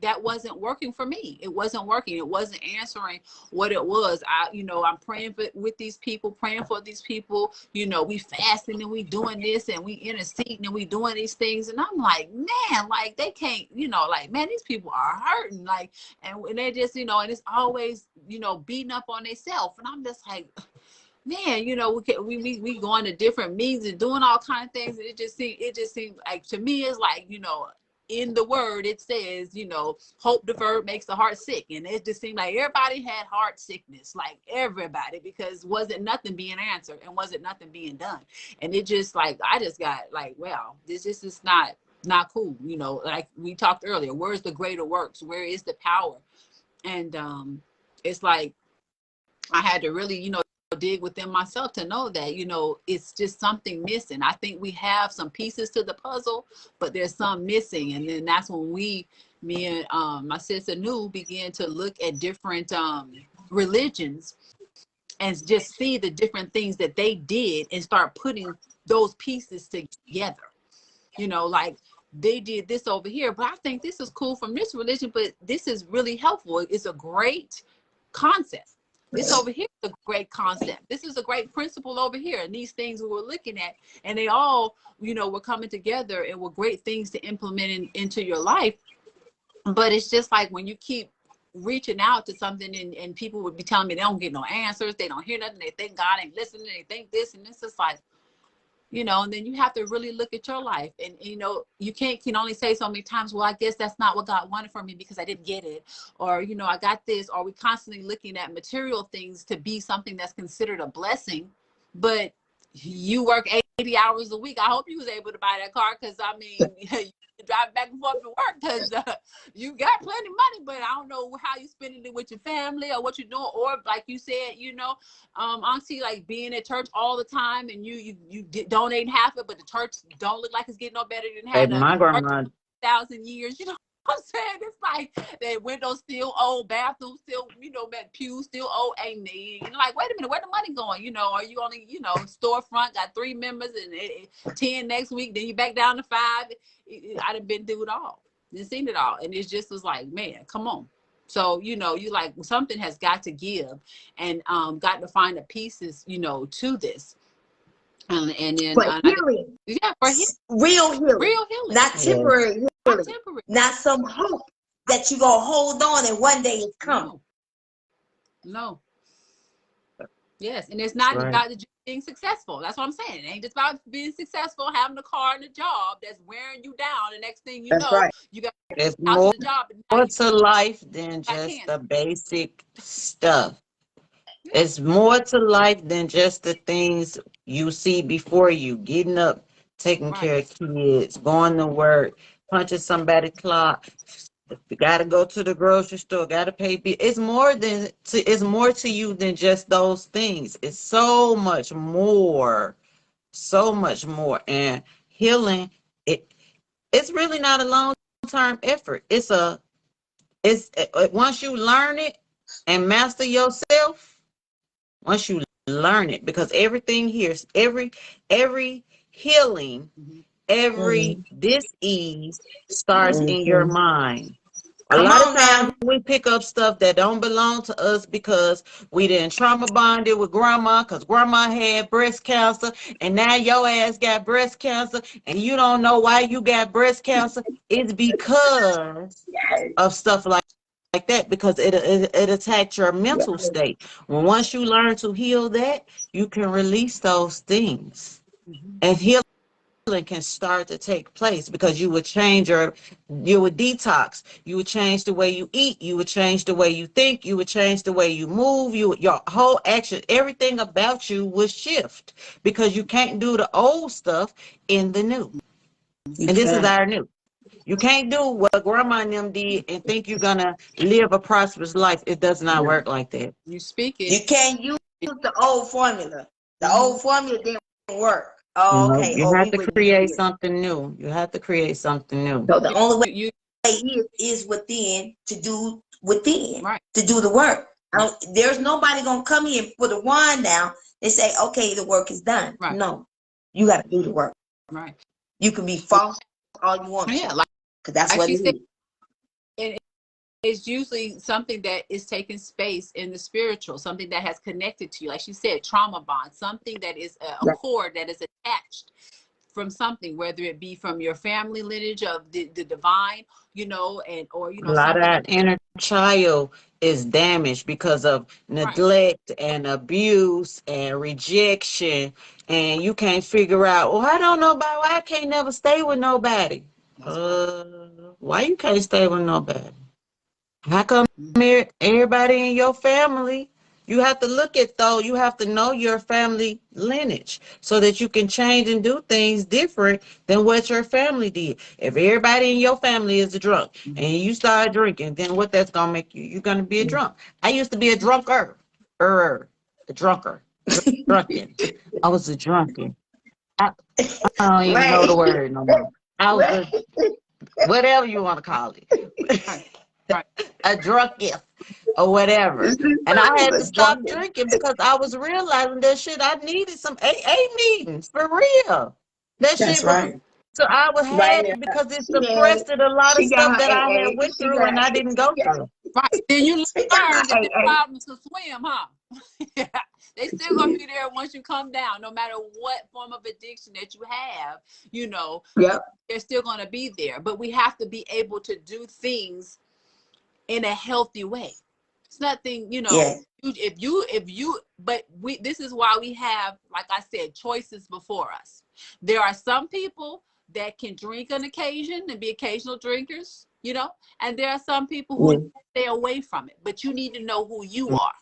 that wasn't working for me. It wasn't working. It wasn't answering what it was. I'm praying with these people, praying for these people. We fasting and we doing this and we interceding and we doing these things. And I'm like, man, like they can't, like, man, these people are hurting. Like, and they just, and it's always, beating up on themselves. And I'm just like, man, we going to different meetings and doing all kinds of things. And it just seems like, to me, it's like, in the word, it says, hope deferred makes the heart sick. And it just seemed like everybody had heart sickness, like everybody, because wasn't nothing being answered and wasn't nothing being done. And it just like, I just got like, well, this is not cool. Like we talked earlier, where's the greater works? Where is the power? And it's like, I had to really, dig within myself to know that, it's just something missing. I think we have some pieces to the puzzle, but there's some missing. And then that's when me and my sister Annu began to look at different religions and just see the different things that they did and start putting those pieces together. Like they did this over here, but I think this is cool from this religion, but this is really helpful. It's a great concept. This over here is a great concept. This is a great principle over here. And these things we were looking at, and they all, were coming together and were great things to implement into your life. But it's just like when you keep reaching out to something and people would be telling me they don't get no answers. They don't hear nothing. They think God ain't listening. They think this. And it's just like, and then you have to really look at your life. And, you can only say so many times, well, I guess that's not what God wanted for me because I didn't get it. Or, I got this. Or we constantly looking at material things to be something that's considered a blessing. But you work 80 hours a week. I hope you was able to buy that car because, I mean, you drive back and forth to work because you got plenty of money, but I don't know how you spending it with your family or what you're doing. Or like you said, Auntie, like being at church all the time and you donate half it, but the church don't look like it's getting no better than Hey, had my grandma. 1,000 years. What I'm saying? It's like the windows still old, bathroom still, pews still old, ain't they? Like, wait a minute, where the money going? Are you only, storefront got 3 members and 10 next week, then you back down to 5. I done been through it all. Done seen it all. And it just was like, man, come on. So, you like something has got to give and got to find the pieces, to this. And then For healing. for real healing. healing. Not temporary healing. Not temporary. Not some hope that you're going to hold on and one day it's coming. No. Yes. And it's not about being successful. That's what I'm saying. It ain't just about being successful, having a car and a job that's wearing you down. The next thing you know, you got It's out more to the job. to life than just the basic stuff. It's more to life than just the things you see before you. Getting up, taking care of kids, going to work, punching somebody's clock, You gotta go to the grocery store, gotta pay bill. It's more to you than just those things. It's so much more. So much more. And healing, it's really not a long-term effort. Once you learn it and master yourself, once you learn it, because everything here, every healing, every Mm-hmm. dis-ease starts in your Mm-hmm. mind. A Come lot of on times now. we pick up stuff that don't belong to us because we didn't trauma bonded with grandma because grandma had breast cancer and now your ass got breast cancer and you don't know why you got breast cancer. It's because Yes. of stuff like that, because it attacks your mental Yes. state. Once you learn to heal that, you can release those things. And healing can start to take place because you would detox, you would change the way you eat, you would change the way you think, you would change the way you move, your whole action, everything about you would shift because you can't do the old stuff in the new. You And this is can't. our new. You can't do what grandma and them did and think you're gonna live a prosperous life. It does not No. work like that. You speak You it. can't use the old formula. The Mm-hmm. old formula didn't work. You Oh, know, okay. you Oh, have we to wouldn't use create this. something new. You have to create something new. So the only way You is within to do within right. to do the work. There's nobody gonna come in with a wand now and say, okay, the work is done. Right. No, you got to do the work. Right. You can be false all you want Yeah, to, like because that's what she it said, is. it's usually something that is taking space in the spiritual, something that has connected to you. Like she said, trauma bond, something that is a Right. cord that is attached from something, whether it be from your family lineage of the divine, or A lot of something. that inner child is damaged because of Right. neglect and abuse and rejection. And you can't figure out, well, I don't know about why I can't never stay with nobody. That's right. Why you can't stay with nobody? How come Mm-hmm. everybody in your family? You have to look at though, you have to know your family lineage so that you can change and do things different than what your family did. If everybody in your family is a drunk and you start drinking, then what that's gonna make you? You're gonna be a drunk. I used to be a drunker. A drunker. Drunken. I was a drunken. I, I don't even know the Right. word no more. I was a Right. whatever you want to call it. Right. Right. A drunkie or whatever. And I had to A stop drunken. drinking because I was realizing that shit, I needed some AA meetings for real. That That's shit was, right. so I was Right had now, it because it she had, suppressed a lot of she stuff got that her I had AA. went through and I didn't go through. Right. Then you She got learn her that the AA. problems to swim, huh? They still gonna be there once you come down, no matter what form of addiction that you have, Yep. they're still gonna be there. But we have to be able to do things in a healthy way. It's nothing, Yes. but this is why we have, like I said, choices before us. There are some people that can drink on occasion and be occasional drinkers, and there are some people who Yeah. stay away from it, but you need to know who you are.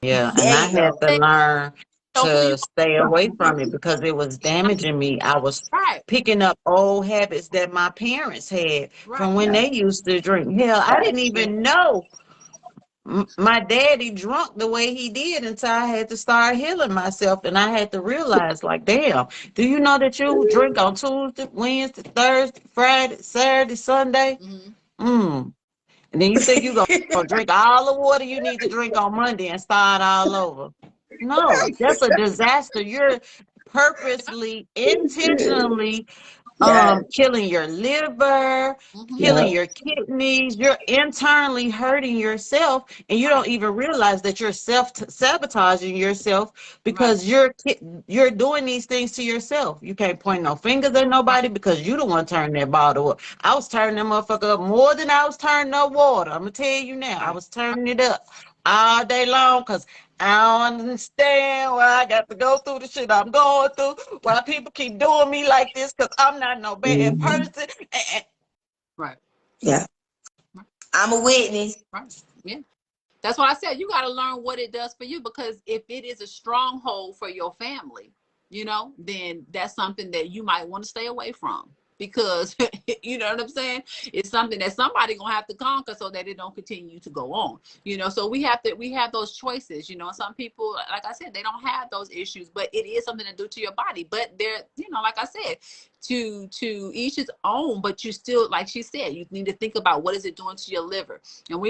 Yeah, and There I you had go. to learn Know who you to stay away from it because it was damaging me. I was are. Right, picking up old habits that my parents had right, from when Yeah. they used to drink. Hell, I didn't even know my daddy drunk the way he did until I had to start healing myself. And I had to realize, like, damn, do you know that you drink on Tuesday, Wednesday, Thursday, Friday, Saturday, Sunday? mm-hmm. Mm. And then you think you're going to drink all the water you need to drink on Monday and start all over. No, that's a disaster. You're purposely, intentionally Yes. killing your liver, Mm-hmm. killing Yep. your kidneys. You're internally hurting yourself, and you Right, don't even realize that you're self-sabotaging yourself right, because you're doing these things to yourself. You can't point no fingers at nobody because you don't want to turn that bottle up. I was turning that motherfucker up more than I was turning up water. I'm gonna tell you now, I right. was turning it up all day long because I don't understand why I got to go through the shit I'm going through. Why people keep doing me like this? Because I'm not no bad Mhm. person. Right, Yeah. right, I'm a witness. right. Yeah. That's why I said you got to learn what it does for you, because if it is a stronghold for your family, then that's something that you might want to stay away from. because you know what I'm saying? It's something that somebody gonna have to conquer so that it don't continue to go on. So we have those choices. Some people, like I said, they don't have those issues, but it is something to do to your body. But they're, like I said, to each his own. But you still, like she said, you need to think about what is it doing to your liver. And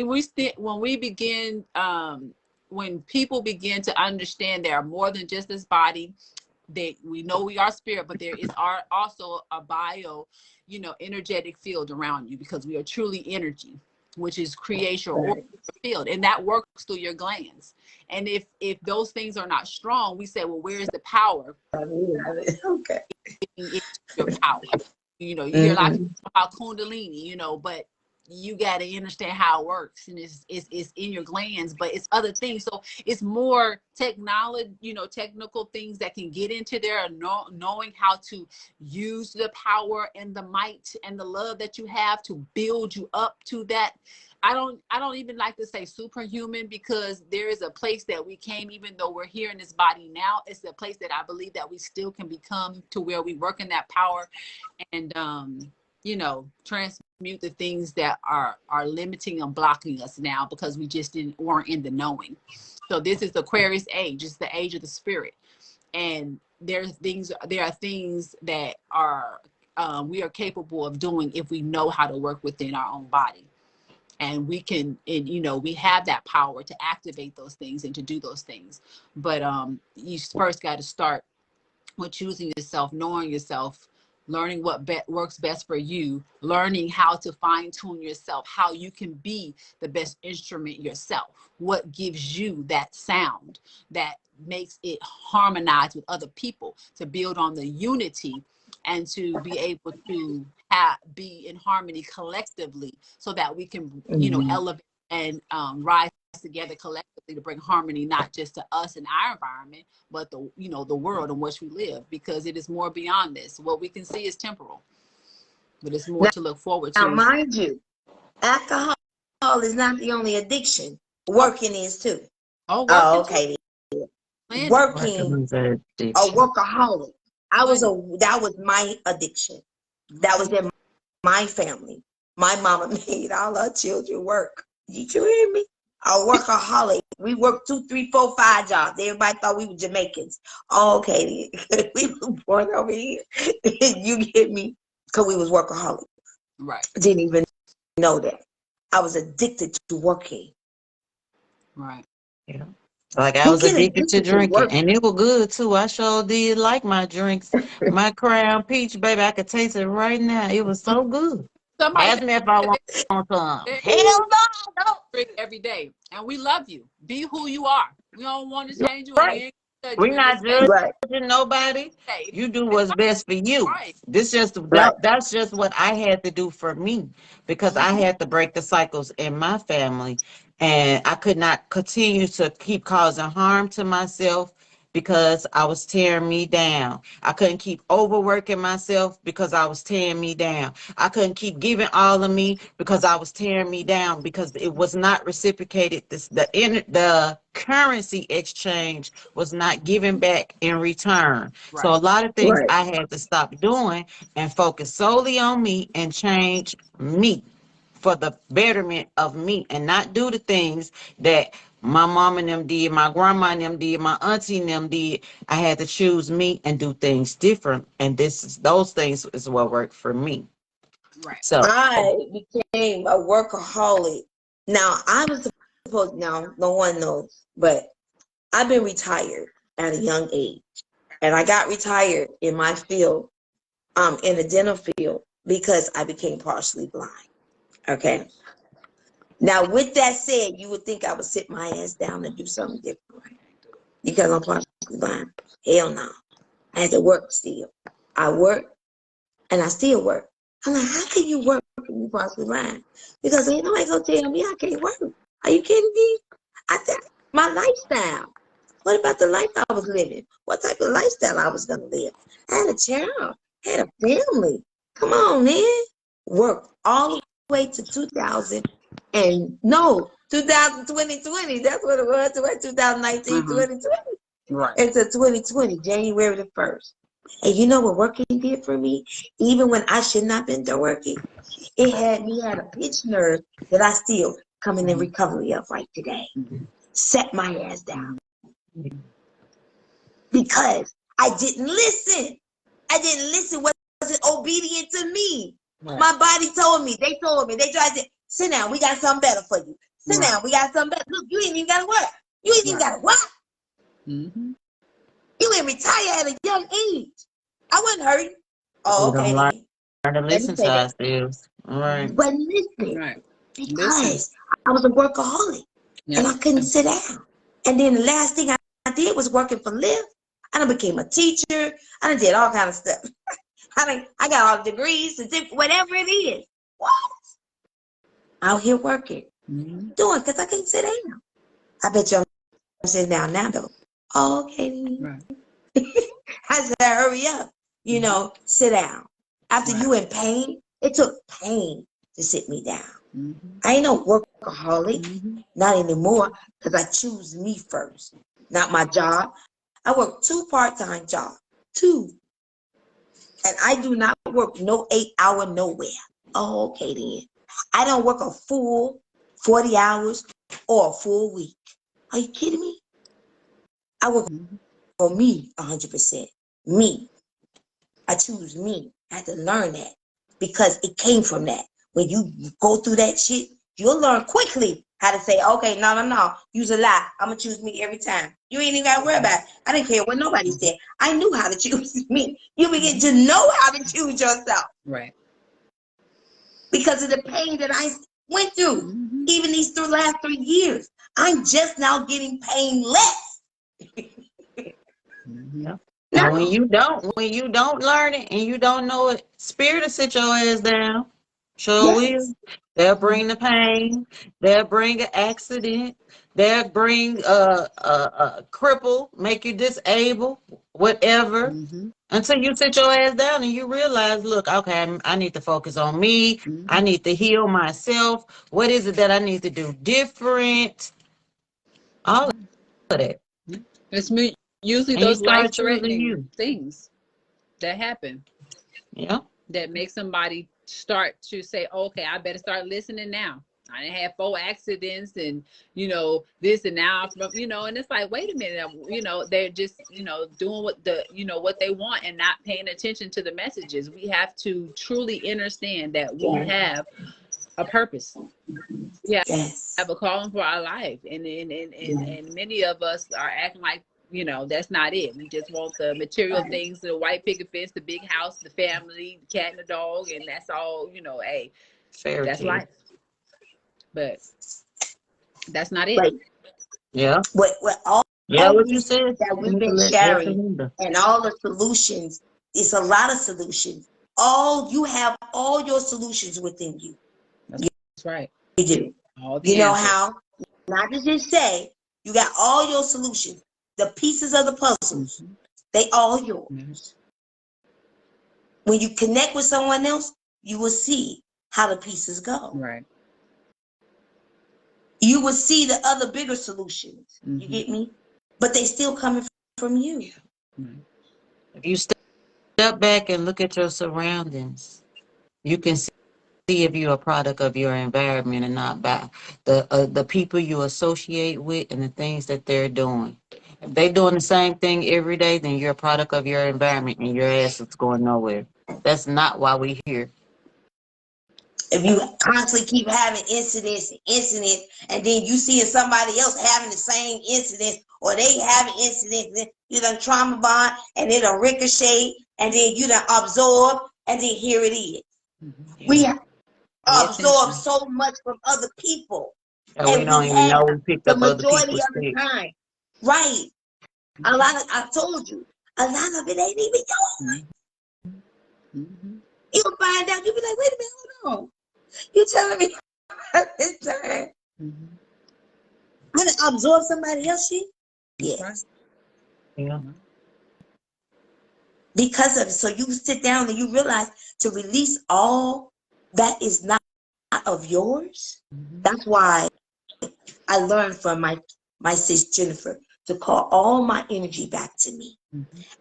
when people begin to understand there are more than just this body, we know we are spirit, but there is also a energetic field around you, because we are truly energy, which is create your aura field, and that works through your glands. And if those things are not strong, we say, well, where is the power? Okay. It's your power. You hear a lot of people about Kundalini, but you got to understand how it works, and it's in your glands, but it's other things. So it's more technical things that can get into there, knowing how to use the power and the might and the love that you have to build you up to that. I don't even like to say superhuman, because there is a place that we came, even though we're here in this body now, it's a place that I believe that we still can become, to where we work in that power and transmute the things that are limiting and blocking us now, because we just weren't in the knowing. So this is the Aquarius age. It's the age of the spirit, and there are things that are we are capable of doing if we know how to work within our own body. And we can, we have that power to activate those things and to do those things. But you first got to start with choosing yourself, knowing yourself, learning what works best for you, learning how to fine tune yourself, how you can be the best instrument yourself, what gives you that sound that makes it harmonize with other people, to build on the unity and to be able to be in harmony collectively, so that we can, elevate and rise together collectively to bring harmony, not just to us and our environment, but the world in which we live, because it is more beyond this. What we can see is temporal, but it's more to look forward to. Now, mind you, alcohol is not the only addiction. Working is too. Oh, okay. Too. Working, a workaholic. That was my addiction. That was in my family. My mama made all her children work. Did you hear me? A workaholic. We worked 2, 3, 4, 5 jobs. Everybody thought we were Jamaicans. Okay, we were born over here. You get me? Because we was workaholic. Right. Didn't even know that. I was addicted to working. Right. Yeah. Like I was addicted to drinking, and it was good too. I sure did like my drinks. My Crown Peach, baby, I could taste it right now. It was so good. Ask me if I want some. Hell no. Drink every day, and we love you. Be who you are. We don't want to change you. Right. We're not judging nobody. You do what's best for you. Right. That's just what I had to do for me, because I had to break the cycles in my family, and I could not continue to keep causing harm to myself, because I was tearing me down. I couldn't keep overworking myself, because I was tearing me down. I couldn't keep giving all of me, because I was tearing me down, because it was not reciprocated. The currency exchange was not given back in return. Right. So a lot of things I had to stop doing and focus solely on me and change me for the betterment of me, and not do the things that my mom and them did, my grandma and them did, my auntie and them did. I had to choose me and do things different, and those things is what worked for me. Right. So I became a workaholic. Now I was supposed, now no one knows, but I've been retired at a young age, and I got retired in my field, in the dental field, because I became partially blind. Okay. Now, with that said, you would think I would sit my ass down and do something different, right? Because I'm partially blind. Hell no. I had to work still. I work, and I still work. I'm like, how can you work when you're partially blind? Because ain't nobody gonna tell me I can't work. Are you kidding me? My lifestyle. What about the life I was living? What type of lifestyle I was gonna live? I had a child, had a family. Come on, man. Work all the way to 2020. That's what it was. 2019, 2020. Right. Into 2020, January the 1st. And you know what working did for me? Even when I should not have been there working, it had me at a pitch nerve that I still coming in recovery of right today. Set my ass down. Because I didn't listen. I didn't listen. Wasn't obedient to me. Right. My body told me. They told me. They tried to say, sit down. We got something better for you. Sit down. We got something better. Look, you ain't even got to work. You ain't even got to work. You ain't retire at a young age. I wasn't hurting. Oh, okay. Learn to listen to ourselves. All right. But listen, because I was a workaholic and I couldn't sit down. And then the last thing I did was working for Lyft. I done became a teacher. I done did all kind of stuff. I got all the degrees, whatever it is. What? Out here working. Doing, because I can't sit down. I bet you I'm sitting down now, though. Oh, okay. Right. I said, hurry up. You know, sit down. After you in pain, it took pain to sit me down. I ain't no workaholic. Not anymore, because I choose me first. Not my job. I work 2 part-time jobs. 2. And I do not work no 8-hour nowhere. Oh, okay then. I don't work a full 40 hours or a full week. Are you kidding me? I work for me 100%. Me. I choose me. I had to learn that because it came from that. When you go through that shit, you'll learn quickly how to say, okay, no. Use a lie. I'm going to choose me every time. You ain't even got to worry about it. I didn't care what nobody said. I knew how to choose me. You begin to know how to choose yourself. Right. Because of the pain that I went through. Even these last 3 years. I'm just now getting pain less. Now, when you don't learn it and you don't know it, Spirit will sit your ass down. Sure will. They'll bring the pain. They'll bring an accident. They'll bring a cripple, make you disabled, whatever. Until you sit your ass down and you realize, look, okay, I need to focus on me. I need to heal myself. What is it that I need to do different? All of that. It's me. Usually those life-threatening things that happen. Yeah. That make somebody start to say, okay, I better start listening now. I didn't have 4 accidents and, this and now, and it's like, wait a minute, they're just, doing what they want and not paying attention to the messages. We have to truly understand that we have a purpose. Yeah, have a calling for our life. And many of us are acting like, that's not it. We just want the material things, the white picket fence, the big house, the family, the cat and the dog, and that's all, hey, that's life. But that's not it. Right. Yeah. What what you said that we've been sharing and all the solutions, it's a lot of solutions. You have all your solutions within you. That's right. You do. You know how? Not to just say you got all your solutions. The pieces of the puzzles, they all yours. When you connect with someone else, you will see how the pieces go. Right. You will see the other bigger solutions. You get me? But they still coming from you. If you step back and look at your surroundings, you can see if you're a product of your environment and not by the people you associate with and the things that they're doing. If they're doing the same thing every day, then you're a product of your environment and your ass is going nowhere. That's not why we're here. If you constantly keep having incidents, and then you see somebody else having the same incident, or they having incidents, you done trauma bond, and it done ricochet, and then you done absorb, and then here it is. We absorb so much from other people. And we don't even know we picked up other people's majority of the time. Right. I told you, a lot of it ain't even yours. You'll find out, you'll be like, wait a minute, hold on. You telling me this time I done absorb somebody else's shit? Yes. Yeah. Because of it. So you sit down and you realize to release all that is not of yours. That's why I learned from my sis Jennifer to call all my energy back to me.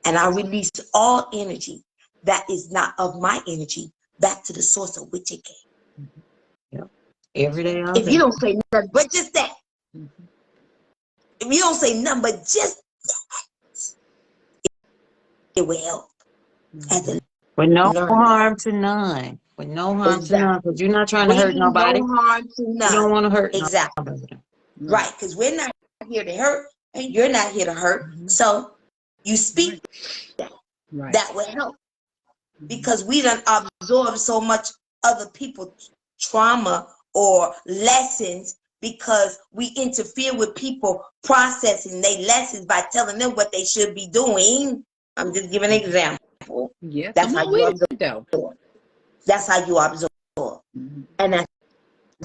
And I release all energy that is not of my energy back to the source of which it came. Yep. Every day, all If you day. don't say nothing but just that, if you don't say nothing but just that, it will help. With no Learn. harm to none. With no harm to none. Because you're not trying to hurt Bringing nobody. no harm to none. You don't want to hurt exactly. nobody. Right, because we're not here to hurt, and you're not here to hurt. So you speak that will help. Because we done absorb so much other people's trauma or lessons because we interfere with people processing their lessons by telling them what they should be doing. I'm just giving an example. Yeah, That's how you absorb. That's how you absorb. And that's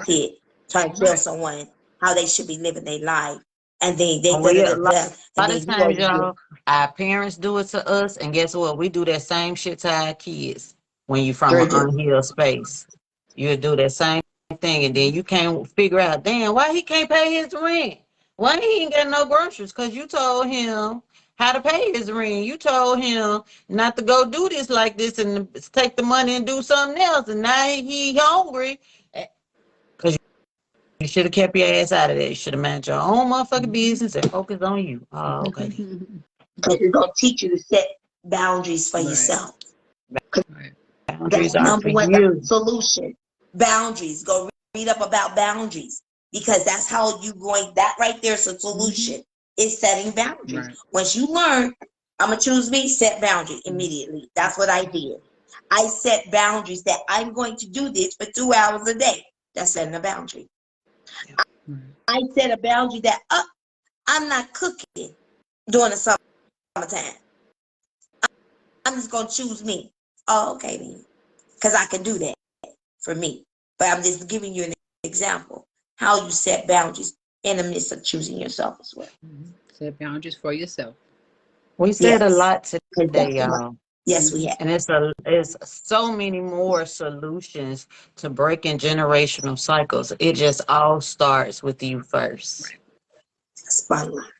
it. Trying to tell someone how they should be living their life. And they A lot of times, y'all, our parents do it to us, and guess what? We do that same shit to our kids. When you from an unhealed space, you'll do that same thing, and then you can't figure out, damn, why he can't pay his rent? Why he ain't got no groceries? Because you told him how to pay his rent. You told him not to go do this like this and take the money and do something else, and now he hungry. You should have kept your ass out of there. You should have managed your own motherfucking business and focus on you. Oh, okay. Because it's going to teach you to set boundaries for yourself. Boundaries that's are number for one you. solution. Boundaries. Go read up about boundaries. Because that's how you going, that right there is a solution. Is setting boundaries. Once you learn, I'm going to choose me, set boundaries immediately. That's what I did. I set boundaries that I'm going to do this for 2 hours a day. That's setting a boundary. I set a boundary that I'm not cooking during the summertime. I'm just going to choose me. Oh, okay then. Because I can do that for me. But I'm just giving you an example. How you set boundaries in the midst of choosing yourself as well. Set boundaries for yourself. We said a lot today, y'all. Yes, we have. And it's so many more solutions to breaking generational cycles. It just all starts with you first. Spotlight.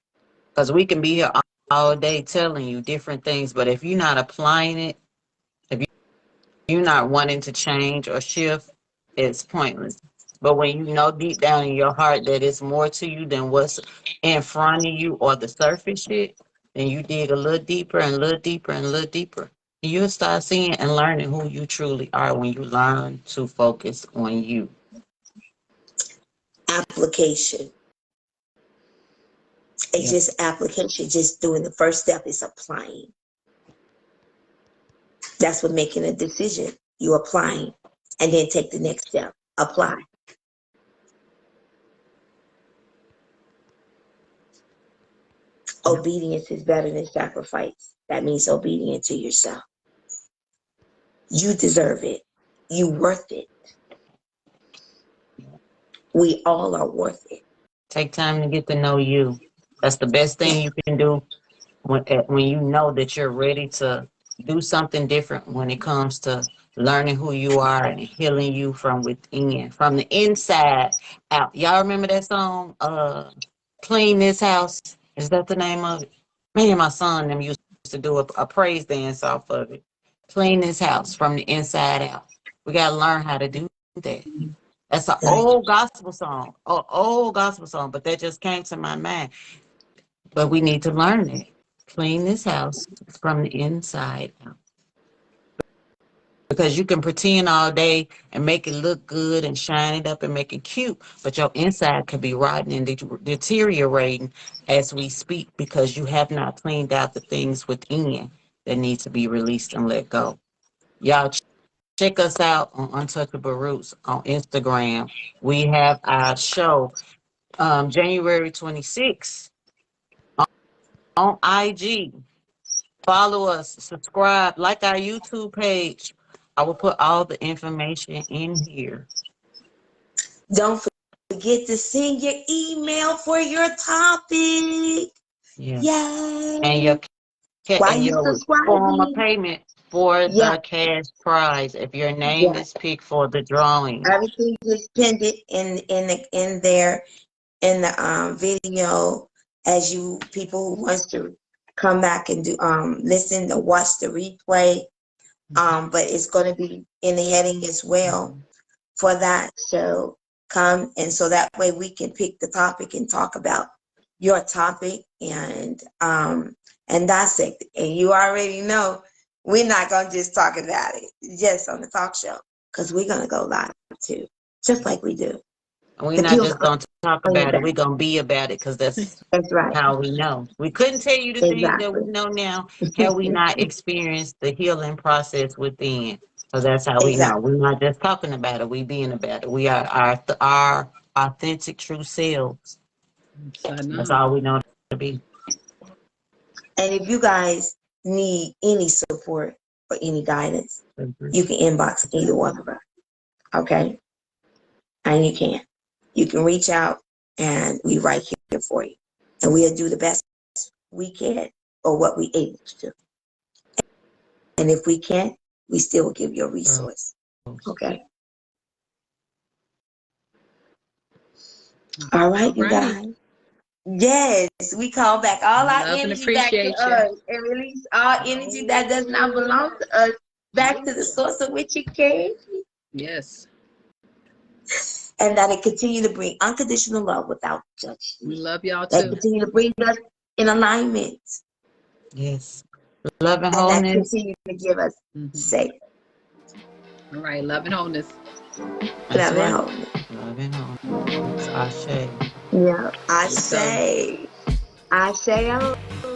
Because we can be here all day telling you different things, but if you're not applying it, if you're not wanting to change or shift, it's pointless. But when you know deep down in your heart that it's more to you than what's in front of you or the surface shit, then you dig a little deeper and a little deeper and a little deeper. And you'll start seeing and learning who you truly are when you learn to focus on you. Application. It's just application. Just doing the first step is applying. That's what making a decision. You applying. And then take the next step. Apply. Obedience is better than sacrifice. That means obedient to yourself. You deserve it. You worth it. We all are worth it. Take time to get to know you. That's the best thing you can do when you know that you're ready to do something different when it comes to learning who you are and healing you from within, from the inside out. Y'all remember that song, Clean This House? Is that the name of it? Me and my son them used to do a praise dance off of it. Clean this house from the inside out. We got to learn how to do that. That's an old gospel song, but that just came to my mind. But we need to learn it. Clean this house from the inside out. Because you can pretend all day and make it look good and shine it up and make it cute, but your inside could be rotten and deteriorating as we speak because you have not cleaned out the things within that need to be released and let go. Y'all check us out on Untouchable Rootz on Instagram. We have our show January 26th on IG. Follow us, subscribe, like our YouTube page. I will put all the information in here. Don't forget to send your email for your topic. Yeah. Yay. And your form of payment for the cash prize if your name is picked for the drawing. Everything is pinned in there in the video as you people who wants to come back and do listen or watch the replay. But it's going to be in the heading as well for that. So come, and so that way we can pick the topic and talk about your topic and dissect it. And you already know we're not going to just talk about it just on the talk show, because we're going to go live too, just like we do. And we're The not guild just going to talk about it. We're going to be about it, because that's right. how we know. We couldn't tell you the things that we know now had we not experienced the healing process within. So that's how we know. We're not just talking about it. We being about it. We are our authentic, true selves. That's all we know to be. And if you guys need any support or any guidance, you can inbox either one of us. Okay? And you can reach out, and we right here for you. And we'll do the best we can, or what we able to do. And if we can't, we still give you a resource. Okay? All right, you guys. Yes, we call back all our energy back to us and release all energy that does not belong to us back to the source of which it came. Yes. And that it continue to bring unconditional love without judgment. We love y'all too. That continue to bring us in alignment. Yes. Love and And wholeness. that continue to give us safe. All right, love and wholeness. Love and wholeness. Love and wholeness. Ashe. Yeah, Ashe. Ashe.